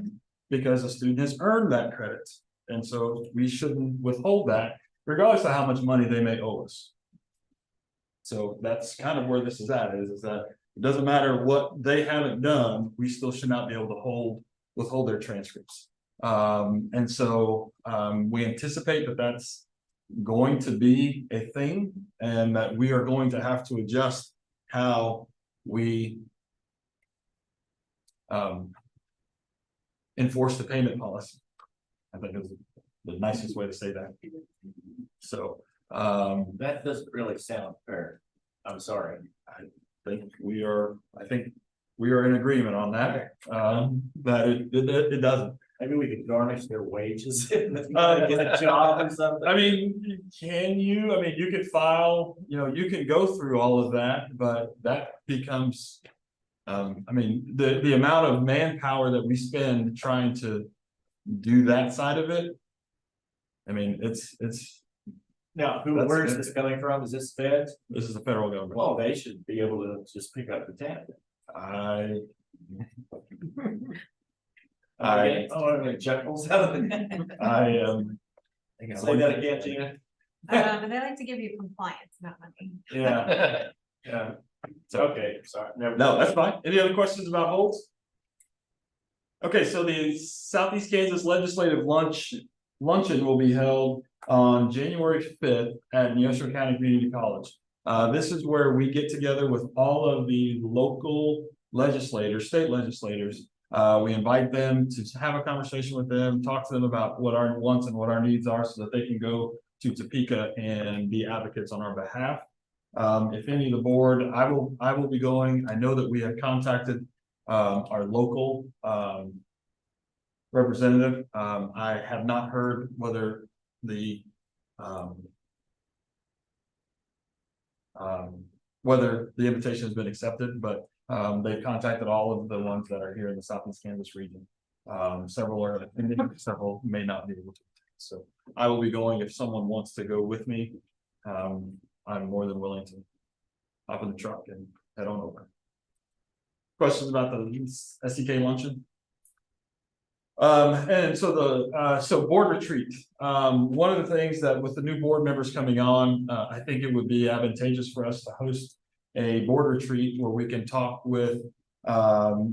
Because a student has earned that credit. And so we shouldn't withhold that, regardless of how much money they may owe us. So that's kind of where this is at, is that it doesn't matter what they haven't done, we still should not be able to withhold their transcripts. And so we anticipate that that's going to be a thing and that we are going to have to adjust how we enforce the payment policy. I think is the nicest way to say that. So that doesn't really sound fair. I'm sorry. I think we are in agreement on that. That it doesn't. Maybe we could garnish their wages and get a job or something. I mean, can you? I mean, you could file, you know, you can go through all of that, but that becomes, I mean, the amount of manpower that we spend trying to do that side of it. I mean, it's. Now, where is this coming from? Is this feds? This is the federal government. Well, they should be able to just pick up the tab. I don't have chuckles out of it. Say that again, Gina. They like to give you compliance, not money. Yeah. Yeah. It's okay. Sorry. No, that's fine. Any other questions about holds? Okay, so the Southeast Kansas Legislative Luncheon will be held on January 5th at Neosho County Community College. This is where we get together with all of the local legislators, state legislators. We invite them to have a conversation with them, talk to them about what our wants and what our needs are so that they can go to Topeka and be advocates on our behalf. If any of the board, I will be going. I know that we have contacted our local representative. I have not heard whether whether the invitation has been accepted, but they've contacted all of the ones that are here in the Southeast Kansas region. Several are attending, several may not be able to. So I will be going if someone wants to go with me. I'm more than willing to hop in the truck and head on over. Questions about the Fscc luncheon? And so board retreat. One of the things that with the new board members coming on, I think it would be advantageous for us to host a board retreat where we can talk with the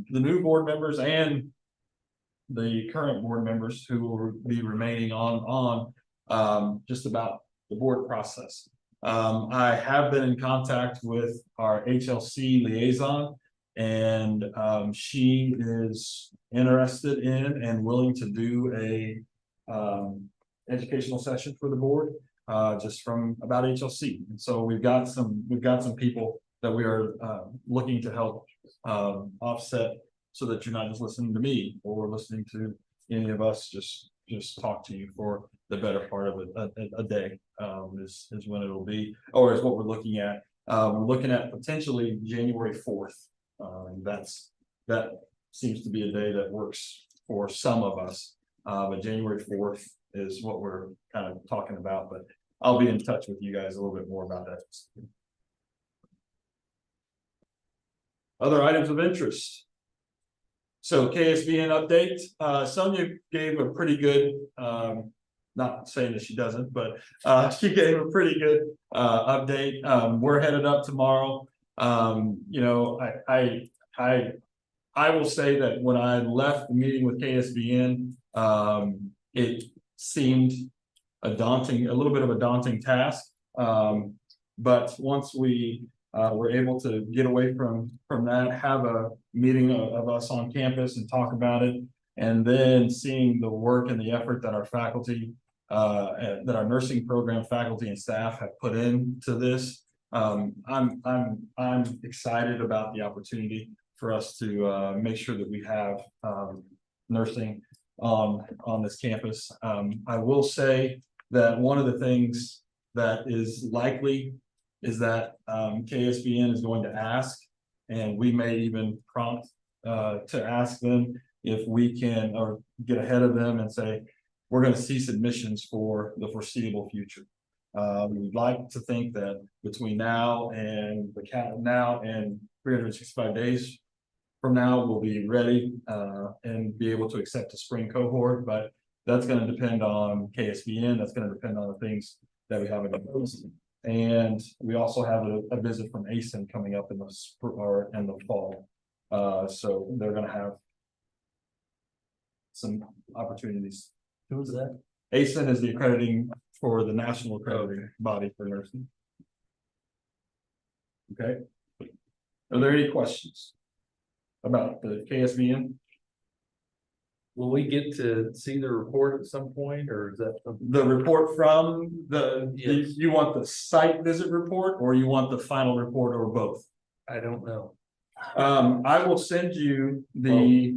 new board members and the current board members who will be remaining on just about the board process. I have been in contact with our HLC liaison, and she is interested in and willing to do a educational session for the board, just from about HLC. And so we've got some people that we are looking to help offset, so that you're not just listening to me or listening to any of us just talk to you for the better part of a day, is when it'll be, or is what we're looking at. We're looking at potentially January 4th. That seems to be a day that works for some of us. But January 4th is what we're kind of talking about, but I'll be in touch with you guys a little bit more about that. Other items of interest. So KSBN update, Sonia gave a pretty good, not saying that she doesn't, but she gave a pretty good update. We're headed up tomorrow. You know, I will say that when I left the meeting with KSBN, it seemed a little bit of a daunting task. But once we were able to get away from that, have a meeting of us on campus and talk about it, and then seeing the work and the effort that our faculty, that our nursing program faculty and staff have put into this, I'm excited about the opportunity for us to make sure that we have nursing on this campus. I will say that one of the things that is likely is that KSBN is going to ask, and we may even prompt to ask them if we can, or get ahead of them and say, we're going to cease admissions for the foreseeable future. We'd like to think that between now and 365 days from now, we'll be ready and be able to accept a spring cohort, but that's going to depend on KSBN. That's going to depend on the things that we have in the and we also have a visit from ASIN coming up in the fall. So they're going to have some opportunities. Who is that? ASIN is the accrediting for the national accrediting body for nursing. Okay. Are there any questions about the KSBN? Will we get to see the report at some point, or is that something? The report from Yes. you want the site visit report, or you want the final report, or both? I don't know. I will send you the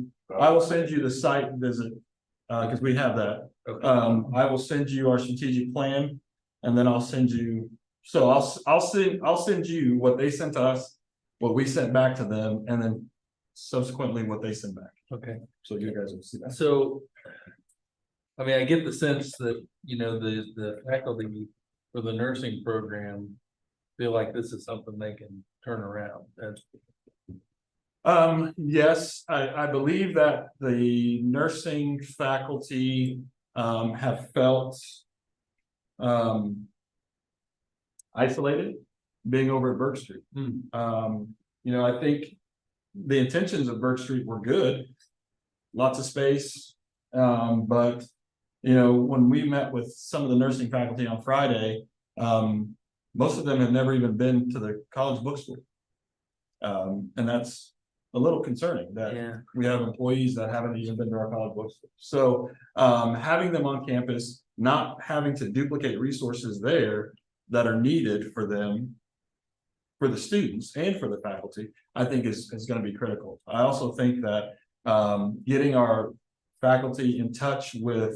site visit, because we have that. Okay. I will send you our strategic plan, and then I'll send you, so I'll send you what they sent to us, what we sent back to them, and then subsequently what they sent back. Okay. So you guys will see that. So, I mean, I get the sense that, you know, the faculty for the nursing program feel like this is something they can turn around. Yes, I believe that the nursing faculty have felt isolated being over at Burke Street. You know, I think the intentions of Burke Street were good, lots of space, but you know, when we met with some of the nursing faculty on Friday, most of them have never even been to the college bookstore, and that's a little concerning that we have employees that haven't even been to our college bookstore. So having them on campus, not having to duplicate resources there that are needed for them, for the students and for the faculty, I think is going to be critical. I also think that getting our faculty in touch with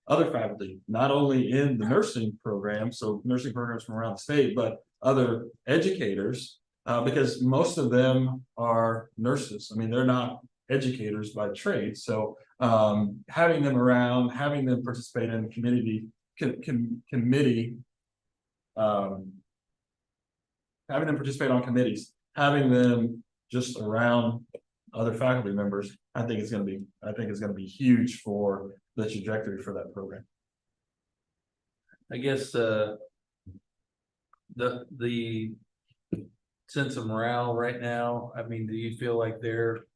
other faculty, not only in the nursing program, so nursing programs from around the state, but other educators, because most of them are nurses. I mean, they're not educators by trade. So having them around, having them participate in community committee, having them participate on committees, having them just around other faculty members, I think it's going to be huge for the trajectory for that program. I guess, the sense of morale right now, I mean, do you feel like they're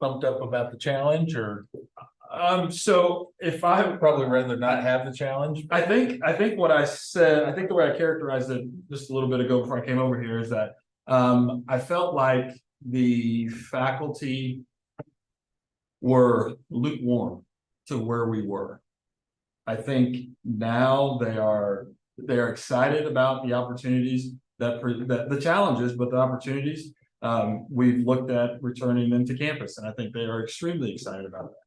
pumped up about the challenge, or? So if I I would probably rather not have the challenge. I think what I said, I think the way I characterized it just a little bit ago before I came over here is that I felt like the faculty were lukewarm to where we were. I think now they are excited about the opportunities that the challenges, but the opportunities. We've looked at returning them to campus, and I think they are extremely excited about that.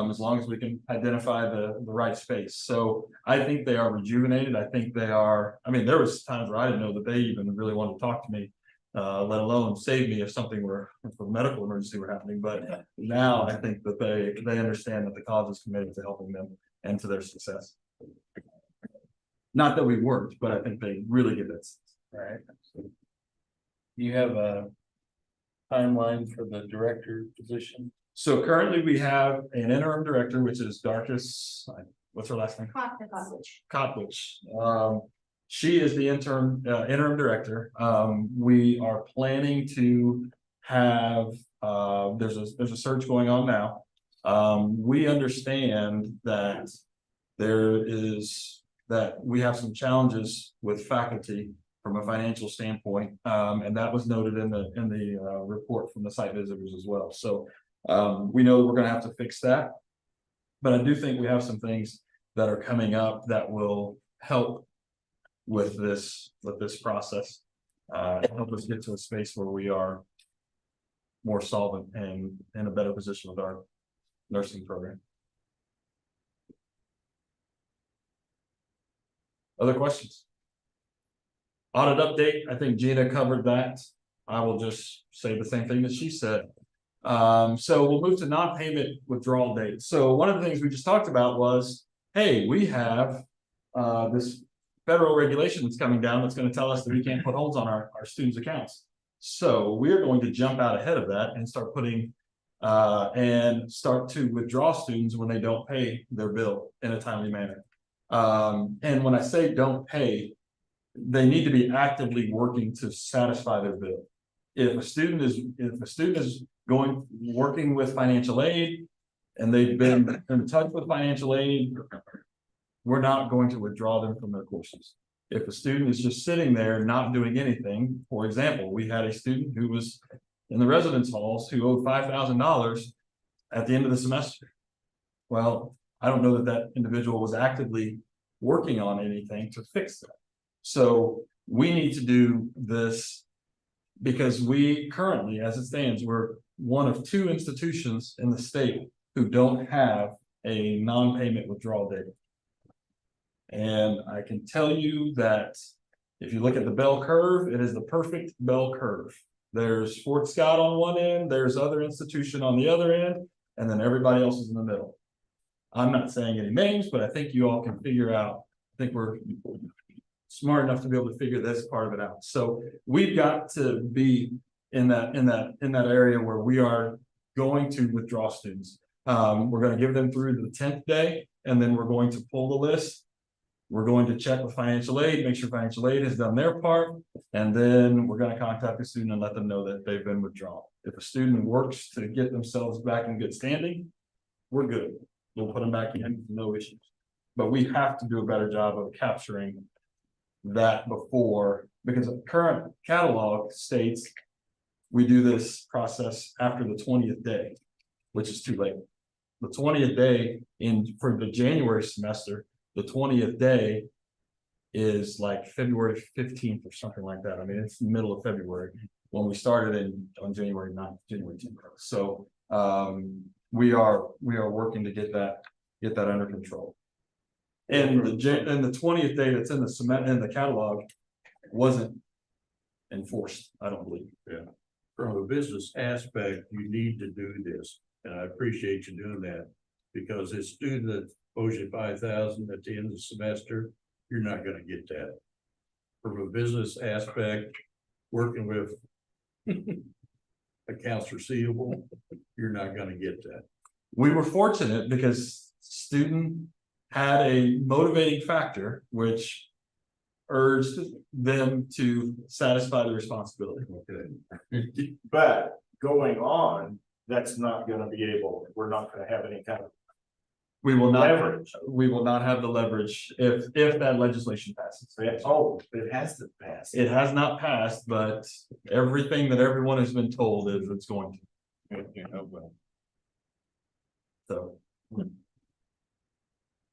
As long as we can identify the right space. So I think they are rejuvenated. I think they are, I mean, there was times where I didn't know that they even really wanted to talk to me, let alone save me if a medical emergency were happening. But now I think that they understand that the college is committed to helping them and to their success. Not that we weren't, but I think they really get that sense. Right. You have a timeline for the director position? So currently we have an interim director, which is Darkus, what's her last name? Kotwich. She is the interim director. We are planning to have, there's a search going on now. We understand that we have some challenges with faculty from a financial standpoint. And that was noted in the report from the site visitors as well. So we know we're going to have to fix that, but I do think we have some things that are coming up that will help with this process, help us get to a space where we are more solvent and in a better position with our nursing program. Other questions? Audit update. I think Gina covered that. I will just say the same thing that she said. So we'll move to non-payment withdrawal date. So one of the things we just talked about was, hey, we have this federal regulation that's coming down that's going to tell us that we can't put holds on our students' accounts. So we're going to jump out ahead of that and start to withdraw students when they don't pay their bill in a timely manner. And when I say don't pay, they need to be actively working to satisfy their bill. If a student is working with financial aid and they've been in touch with financial aid, we're not going to withdraw them from their courses. If a student is just sitting there not doing anything, for example, we had a student who was in the residence halls who owed $5,000 at the end of the semester. Well, I don't know that individual was actively working on anything to fix that. So we need to do this because we currently, as it stands, we're one of 2 institutions in the state who don't have a non-payment withdrawal date. And I can tell you that if you look at the bell curve, it is the perfect bell curve. There's Fort Scott on one end, there's other institution on the other end, and then everybody else is in the middle. I'm not saying any names, but I think you all can figure out, I think we're smart enough to be able to figure this part of it out. So we've got to be in that area where we are going to withdraw students. We're going to give them through to the 10th day, and then we're going to pull the list. We're going to check with financial aid, make sure financial aid has done their part, and then we're going to contact the student and let them know that they've been withdrawn. If a student works to get themselves back in good standing, we're good. We'll put them back in, no issues. But we have to do a better job of capturing that before, because the current catalog states we do this process after the 20th day, which is too late. The 20th day for the January semester, the 20th day is like February 15th or something like that. I mean, it's the middle of February when we started on January 9th, January 10th. So we are working to get that under control. And the 20th day that's in the catalog wasn't enforced, I don't believe. From a business aspect, you need to do this, and I appreciate you doing that. Because a student that owes you 5,000 at the end of the semester, you're not gonna get that. From a business aspect, working with accounts receivable, you're not gonna get that. We were fortunate because student had a motivating factor, which urged them to satisfy the responsibility. Okay. But going on, that's not gonna be able, we're not gonna have any kind of We will not, leverage. we will not have the leverage if that legislation passes. Oh, it has to pass. It has not passed, but everything that everyone has been told is it's going to. So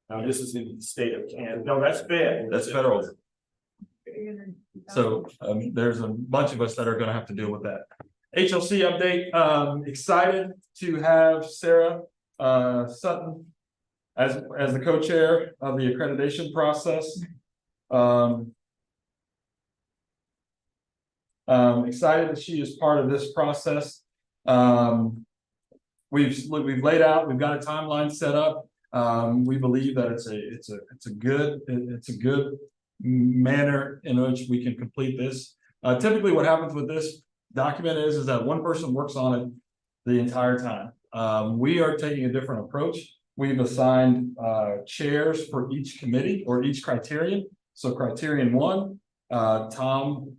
Now, this is in the state of Kansas. No, that's fed. that's federal. So there's a bunch of us that are gonna have to deal with that. HLC update, excited to have Sarah Sutton as the co-chair of the accreditation process. Excited that she is part of this process. We've laid out, we've got a timeline set up. We believe that it's a good manner in which we can complete this. Typically what happens with this document is that one person works on it the entire time. We are taking a different approach. We've assigned chairs for each committee or each criterion. So criterion 1, Tom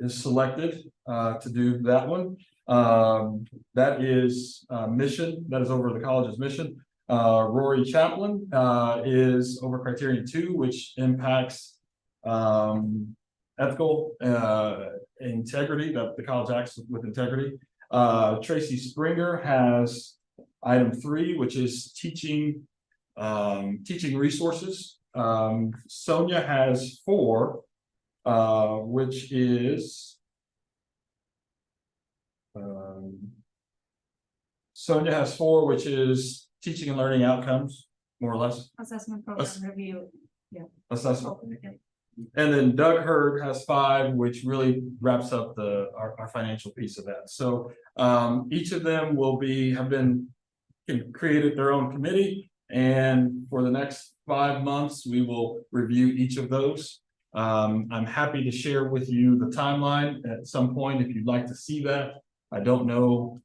is selected to do that one. That is mission, that is over the college's mission. Rory Chaplin is over criterion 2, which impacts ethical integrity, that the college acts with integrity. Tracy Springer has item 3, which is teaching resources. Sonia has 4, which is Sonia has 4, which is teaching and learning outcomes, more or less. Assessment program review. Assessment. And then Doug Hurd has 5, which really wraps up our financial piece of that. So each of them have created their own committee, and for the next 5 months, we will review each of those. I'm happy to share with you the timeline at some point if you'd like to see that. I don't know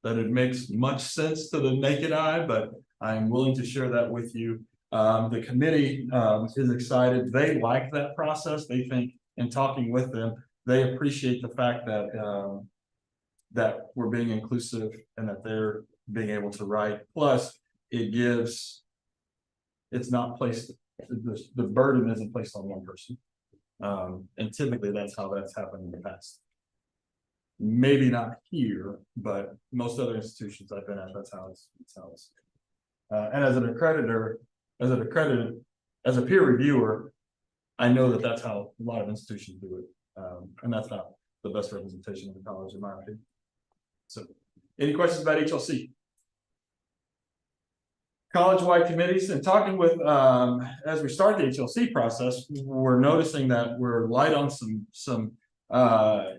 that it makes much sense to the naked eye, but I'm willing to share that with you. The committee is excited. They like that process. They think, in talking with them, they appreciate the fact that that we're being inclusive and that they're being able to write. Plus, it's not placed, the burden isn't placed on one person. And typically that's how that's happened in the past. Maybe not here, but most other institutions I've been at, that's how it's. And as a peer reviewer, I know that that's how a lot of institutions do it. And that's not the best representation of the college in my opinion. So, any questions about HLC? College-wide committees, and talking with, as we start the HLC process, we're noticing that we're light on some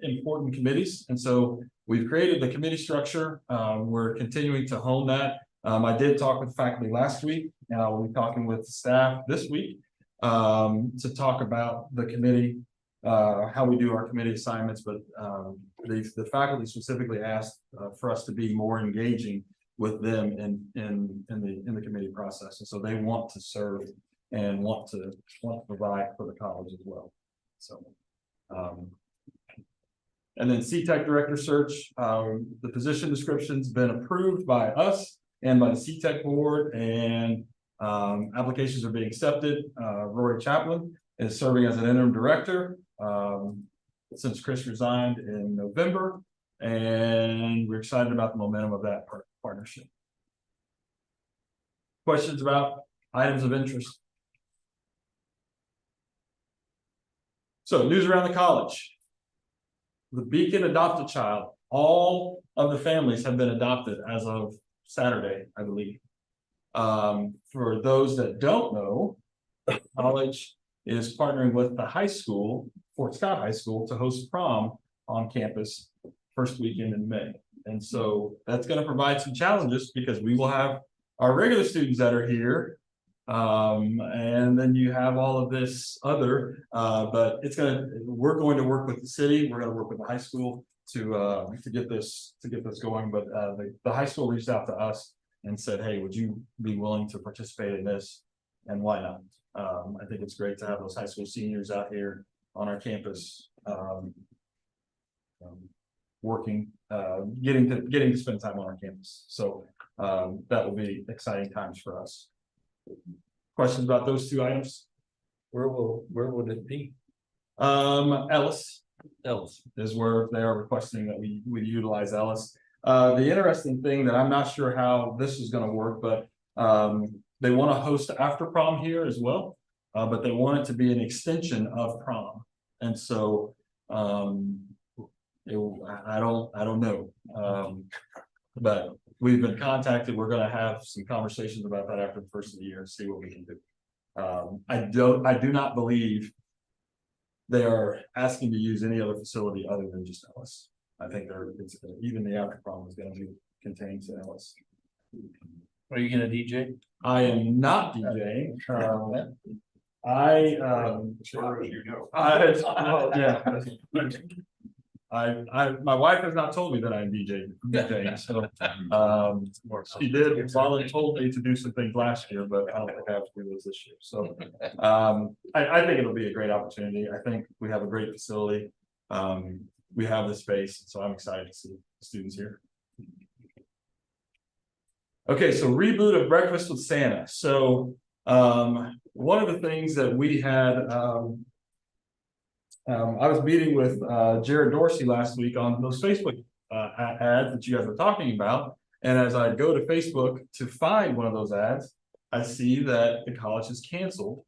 important committees. And so we've created the committee structure. We're continuing to hone that. I did talk with faculty last week. Now we'll be talking with staff this week to talk about the committee, how we do our committee assignments. But the faculty specifically asked for us to be more engaging with them in the committee process, and so they want to serve and want to provide for the college as well. So, and then CTEC director search, the position description's been approved by us and by the CTEC board, and applications are being accepted. Rory Chaplin is serving as an interim director since Chris resigned in November, and we're excited about the momentum of that partnership. Questions about items of interest? So, news around the college. The Beacon adopted child, all of the families have been adopted as of Saturday, I believe. For those that don't know, college is partnering with the high school, Fort Scott High School, to host prom on campus first weekend in May. And so that's going to provide some challenges because we will have our regular students that are here. And then you have all of this other, but we're going to work with the city, we're going to work with the high school to get this going. But the high school reached out to us and said, hey, would you be willing to participate in this? And why not? I think it's great to have those high school seniors out here on our campus, working, getting to spend time on our campus. So that will be exciting times for us. Questions about those two items? Where would it be? Ellis is where they are requesting that we utilize Ellis. The interesting thing that I'm not sure how this is going to work, but they want to host after prom here as well, but they want it to be an extension of prom, and so I don't know, but we've been contacted. We're going to have some conversations about that after the first of the year and see what we can do. I do not believe they are asking to use any other facility other than just Ellis. I think even the after prom is going to be contained to Ellis. Are you gonna DJ? I am not DJing. Sure, as you know. My wife has not told me that I'm DJing, so she did told me to do some things last year, but I don't think I have to do those this year. So I think it'll be a great opportunity. I think we have a great facility. We have the space, so I'm excited to see the students here. Okay, so reboot of Breakfast with Santa. So one of the things that we had, I was meeting with Jared Dorsey last week on those Facebook ads that you guys were talking about. And as I go to Facebook to find one of those ads, I see that the college has canceled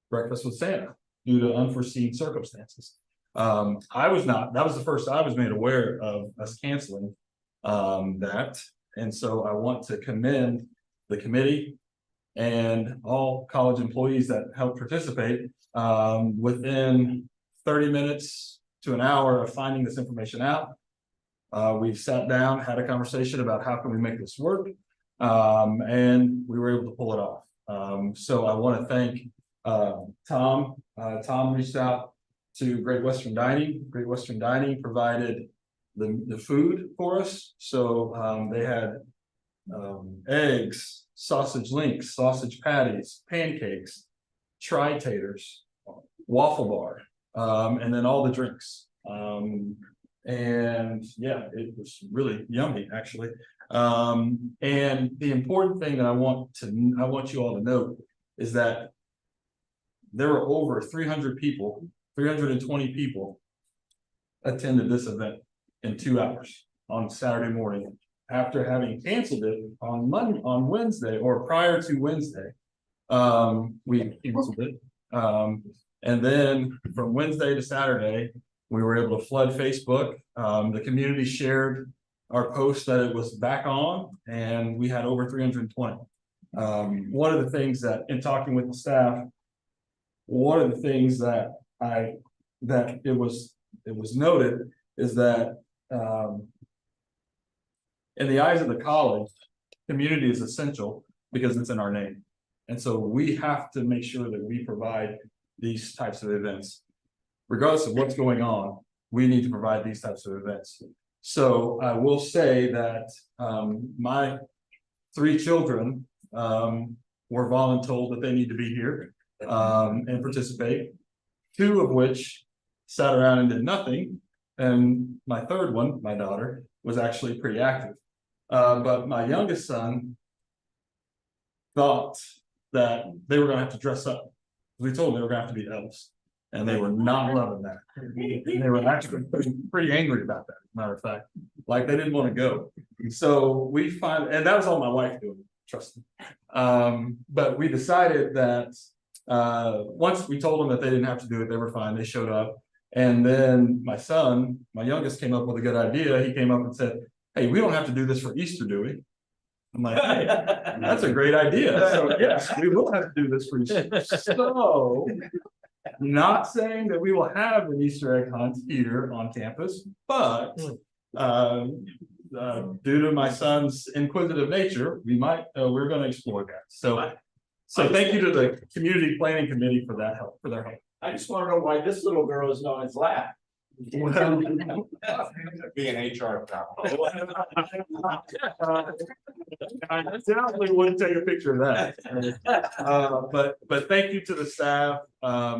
Breakfast with Santa due to unforeseen circumstances. That was the first I was made aware of us canceling that. And so I want to commend the committee and all college employees that helped participate. Within 30 minutes to an hour of finding this information out, we sat down, had a conversation about how can we make this work, and we were able to pull it off. So I want to thank Tom. Tom reached out to Great Western Dining. Great Western Dining provided the food for us. So they had eggs, sausage links, sausage patties, pancakes, tri-taters, waffle bar, and then all the drinks. And yeah, it was really yummy actually. And the important thing that I want you all to note is that there were over 300 people, 320 people attended this event in 2 hours on Saturday morning after having canceled it on Wednesday or prior to Wednesday. We canceled it. And then from Wednesday to Saturday, we were able to flood Facebook. The community shared our post that it was back on, and we had over 320. One of the things that, in talking with the staff, one of the things that it was noted is that in the eyes of the college, community is essential because it's in our name. And so we have to make sure that we provide these types of events. Regardless of what's going on, we need to provide these types of events. So I will say that my 3 children were voluntold that they need to be here and participate, 2 of which sat around and did nothing. And my third one, my daughter, was actually pretty active. But my youngest son thought that they were going to have to dress up. We told them they were going to have to be elves, and they were not loving that. They were actually pretty angry about that, as a matter of fact. Like they didn't want to go. So and that was all my wife doing, trust me. But we decided that once we told them that they didn't have to do it, they were fine. They showed up. And then my son, my youngest, came up with a good idea. He came up and said, hey, we don't have to do this for Easter, do we? I'm like, hey, that's a great idea. So yes, we will have to do this for Easter. So, not saying that we will have an Easter egg hunt here on campus, but due to my son's inquisitive nature, we're going to explore that. So thank you to the community planning committee for that help, for their help. I just want to know why this little girl is known as Laugh. Well, Be an HR problem. I definitely wouldn't take a picture of that. But thank you to the staff.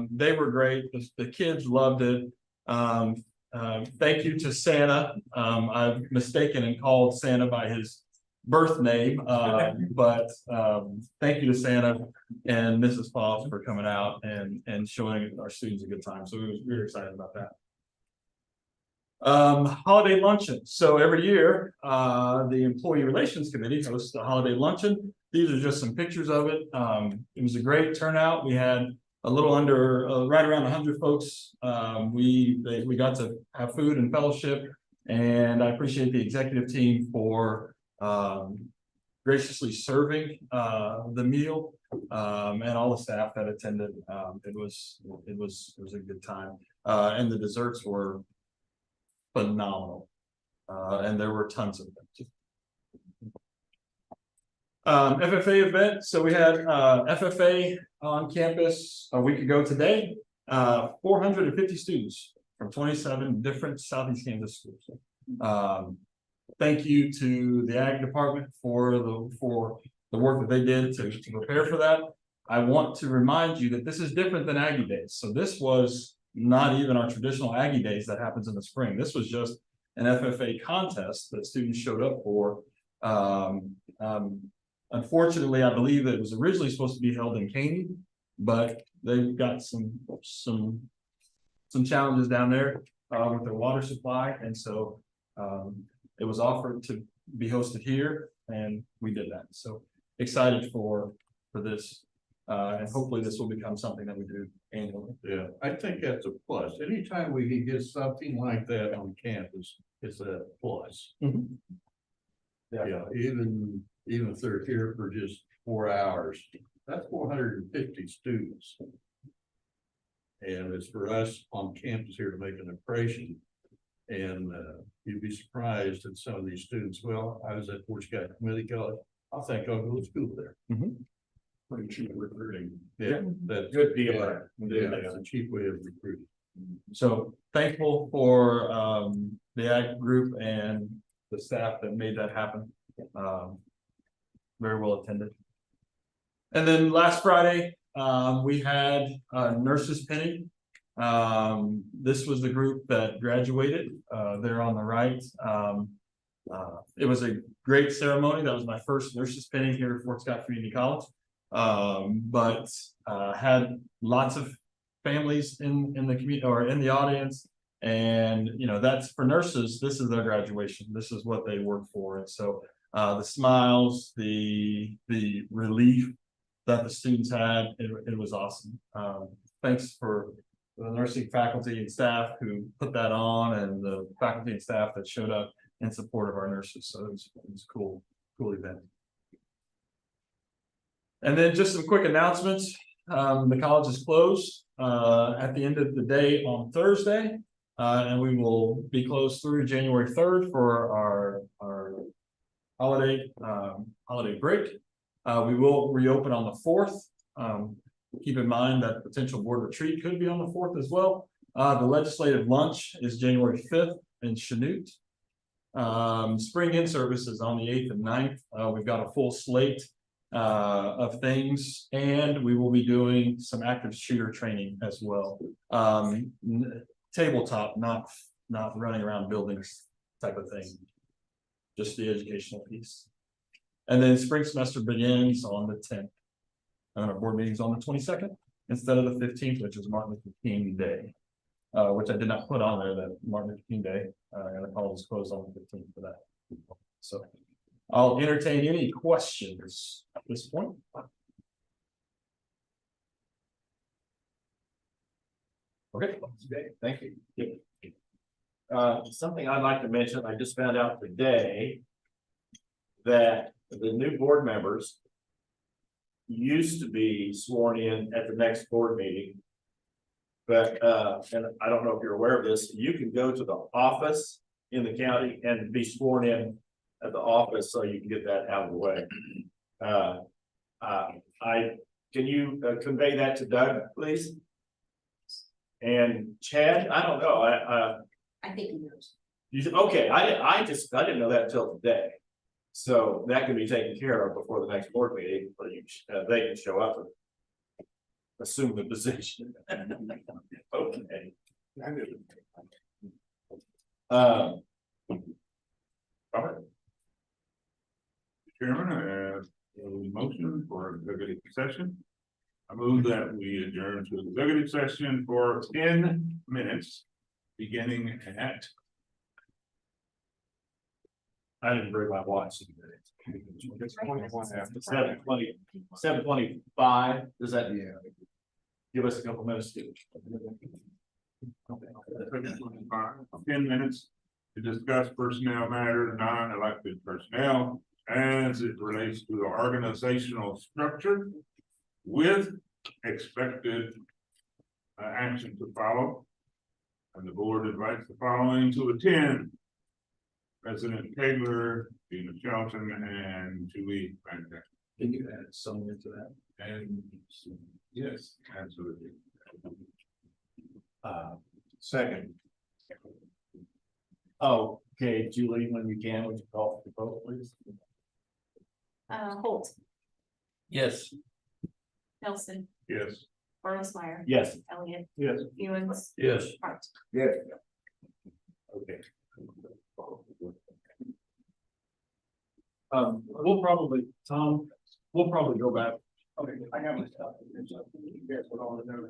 They were great. The kids loved it. Thank you to Santa. I've mistaken and called Santa by his birth name. But thank you to Santa and Mrs. Foss for coming out and showing our students a good time. So we were excited about that. Holiday luncheon. So every year, the Employee Relations Committee hosts a holiday luncheon. These are just some pictures of it. It was a great turnout. We had a little under, right around 100 folks. We got to have food and fellowship, and I appreciate the executive team for graciously serving the meal and all the staff that attended. It was a good time, and the desserts were phenomenal, and there were tons of them too. FFA event. So we had FFA on campus a week ago today. 450 students from 27 different Southeast Kansas schools. Thank you to the Ag department for the work that they did to prepare for that. I want to remind you that this is different than Aggie Days. So this was not even our traditional Aggie Days that happens in the spring. This was just an FFA contest that students showed up for. Unfortunately, I believe that it was originally supposed to be held in Caney, but they've got some challenges down there with their water supply, and so it was offered to be hosted here, and we did that. So excited for this. And hopefully this will become something that we do annually. Yeah, I think that's a plus. Anytime we can get something like that on campus, it's a plus. Yeah, even if they're here for just 4 hours, that's 450 students. And it's for us on campus here to make an impression. And you'd be surprised at some of these students. Well, I was at Fscc Community College. I think I'll go to school there. Pretty cheap recruiting. Yeah, that's Good deal. Yeah, it's a cheap way of recruiting. So thankful for the Ag group and the staff that made that happen. Very well attended. And then last Friday, we had Nurses Penny. This was the group that graduated. They're on the right. It was a great ceremony. That was my first Nurses Penny here at Fort Scott Community College. But had lots of families in the community or in the audience, and that's for nurses. This is their graduation. This is what they work for, and so the smiles, the relief that the students had, it was awesome. Thanks for the nursing faculty and staff who put that on, and the faculty and staff that showed up in support of our nurses. So it was a cool event. And then just some quick announcements. The college is closed at the end of the day on Thursday, and we will be closed through January 3rd for our holiday break. We will reopen on the 4th. Keep in mind that potential board retreat could be on the 4th as well. The legislative lunch is January 5th in Chanute. Spring in service is on the 8th and 9th. We've got a full slate of things, and we will be doing some active shooter training as well. Tabletop, not running around buildings type of thing, just the educational piece. And then spring semester begins on the 10th, and our board meeting is on the 22nd instead of the 15th, which is Martin Luther King Day, which I did not put on there, that Martin Luther King Day, and the college is closed on the 15th for that. So I'll entertain any questions at this point. Okay, thank you. Something I'd like to mention, I just found out today that the new board members used to be sworn in at the next board meeting. But, and I don't know if you're aware of this, you can go to the office in the county and be sworn in at the office, so you can get that out of the way. Can you convey that to Doug, please? And Chad, I don't know, I think he knows. okay, I didn't know that until today. So that can be taken care of before the next board meeting, or they can show up and assume the position. Okay. Robert? Chairman, I have a motion for executive session. I move that we adjourn to executive session for 10 minutes, beginning at. I didn't bring my watch. 7:25, does that? Yeah. Give us a couple minutes to. 10 minutes to discuss personnel matters, non-elected personnel as it relates to the organizational structure with expected action to follow. And the board invites the following to attend: President Taylor, Dina Shelton, and Julie Van Dyke. Can you add some into that? And yes, absolutely. Second. Oh, okay, Julie, when you can, would you call for the vote, please? Holt, Yes. Nelson, Yes. Meyer, Yes. Elliott, Yes. Ewens, Yes. Hart. Okay. We'll probably, Tom, we'll probably go back. Okay, I got my stuff. You guys would all know.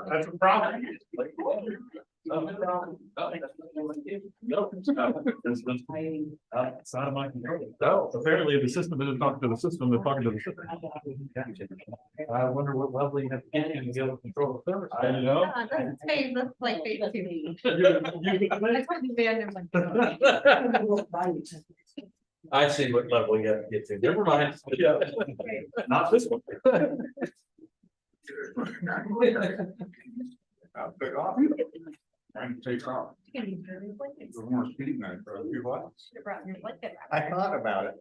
That's a problem. It's out of my control. No, apparently the system isn't talking to the system, they're talking to the system. I wonder what level you have to get to be able to control the service. I know. That's say, looks like they do. I see what level you have to get to. Never mind. Yeah. Not this one. I'll pick off. Trying to take off. There's more speeding than for a few blocks. I thought about it.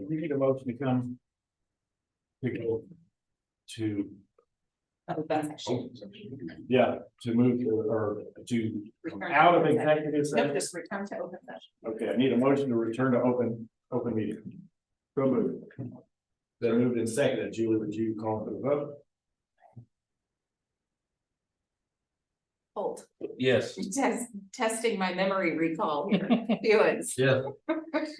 We need a motion to come. To go. To, yeah, to move to, or to come out of executive session. Just return to open session. Okay, I need a motion to return to open meeting. Go move. Then moved and seconded. Julie, would you call for the vote? Holt. Yes. Testing my memory recall here. Felix. Yeah.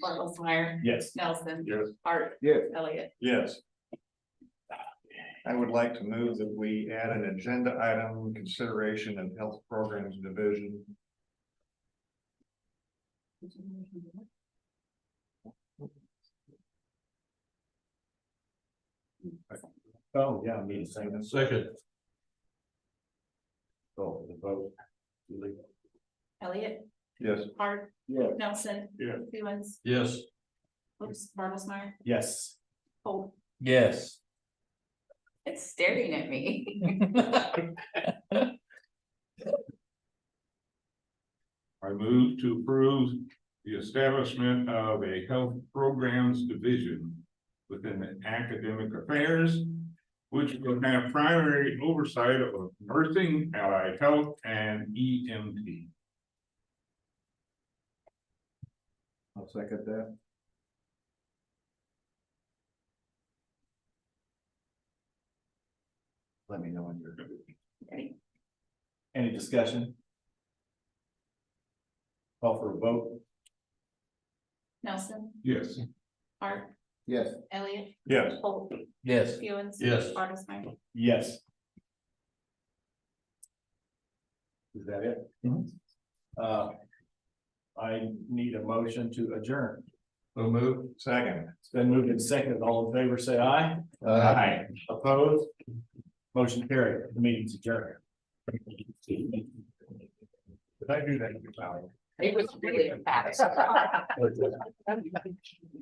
Bartlesmeyer. Yes. Nelson. Yes. Hart. Yes. Elliott. Yes. I would like to move that we add an agenda item, consideration of health programs division. Oh, yeah, I need a second. Second. So the vote. Julie? Elliott. Yes. Hart. Yes. Nelson. Yes. Felix. Yes. Oops, Bartlesmeyer. Yes. Holt. Yes. It's staring at me. I move to approve the establishment of a health programs division within the academic affairs, which will have primary oversight of nursing, allied health, and EMT. I'll second that. Let me know when you're ready. Any discussion? Call for a vote? Nelson. Yes. Hart. Yes. Elliott. Yes. Holt. Yes. Felix. Yes. Bartlesmeyer. Yes. Is that it? I need a motion to adjourn. So move. Second. It's been moved and seconded. All in favor, say aye. Aye. Opposed? Motion carried. The meeting's adjourned. Did I do that? It was really fast.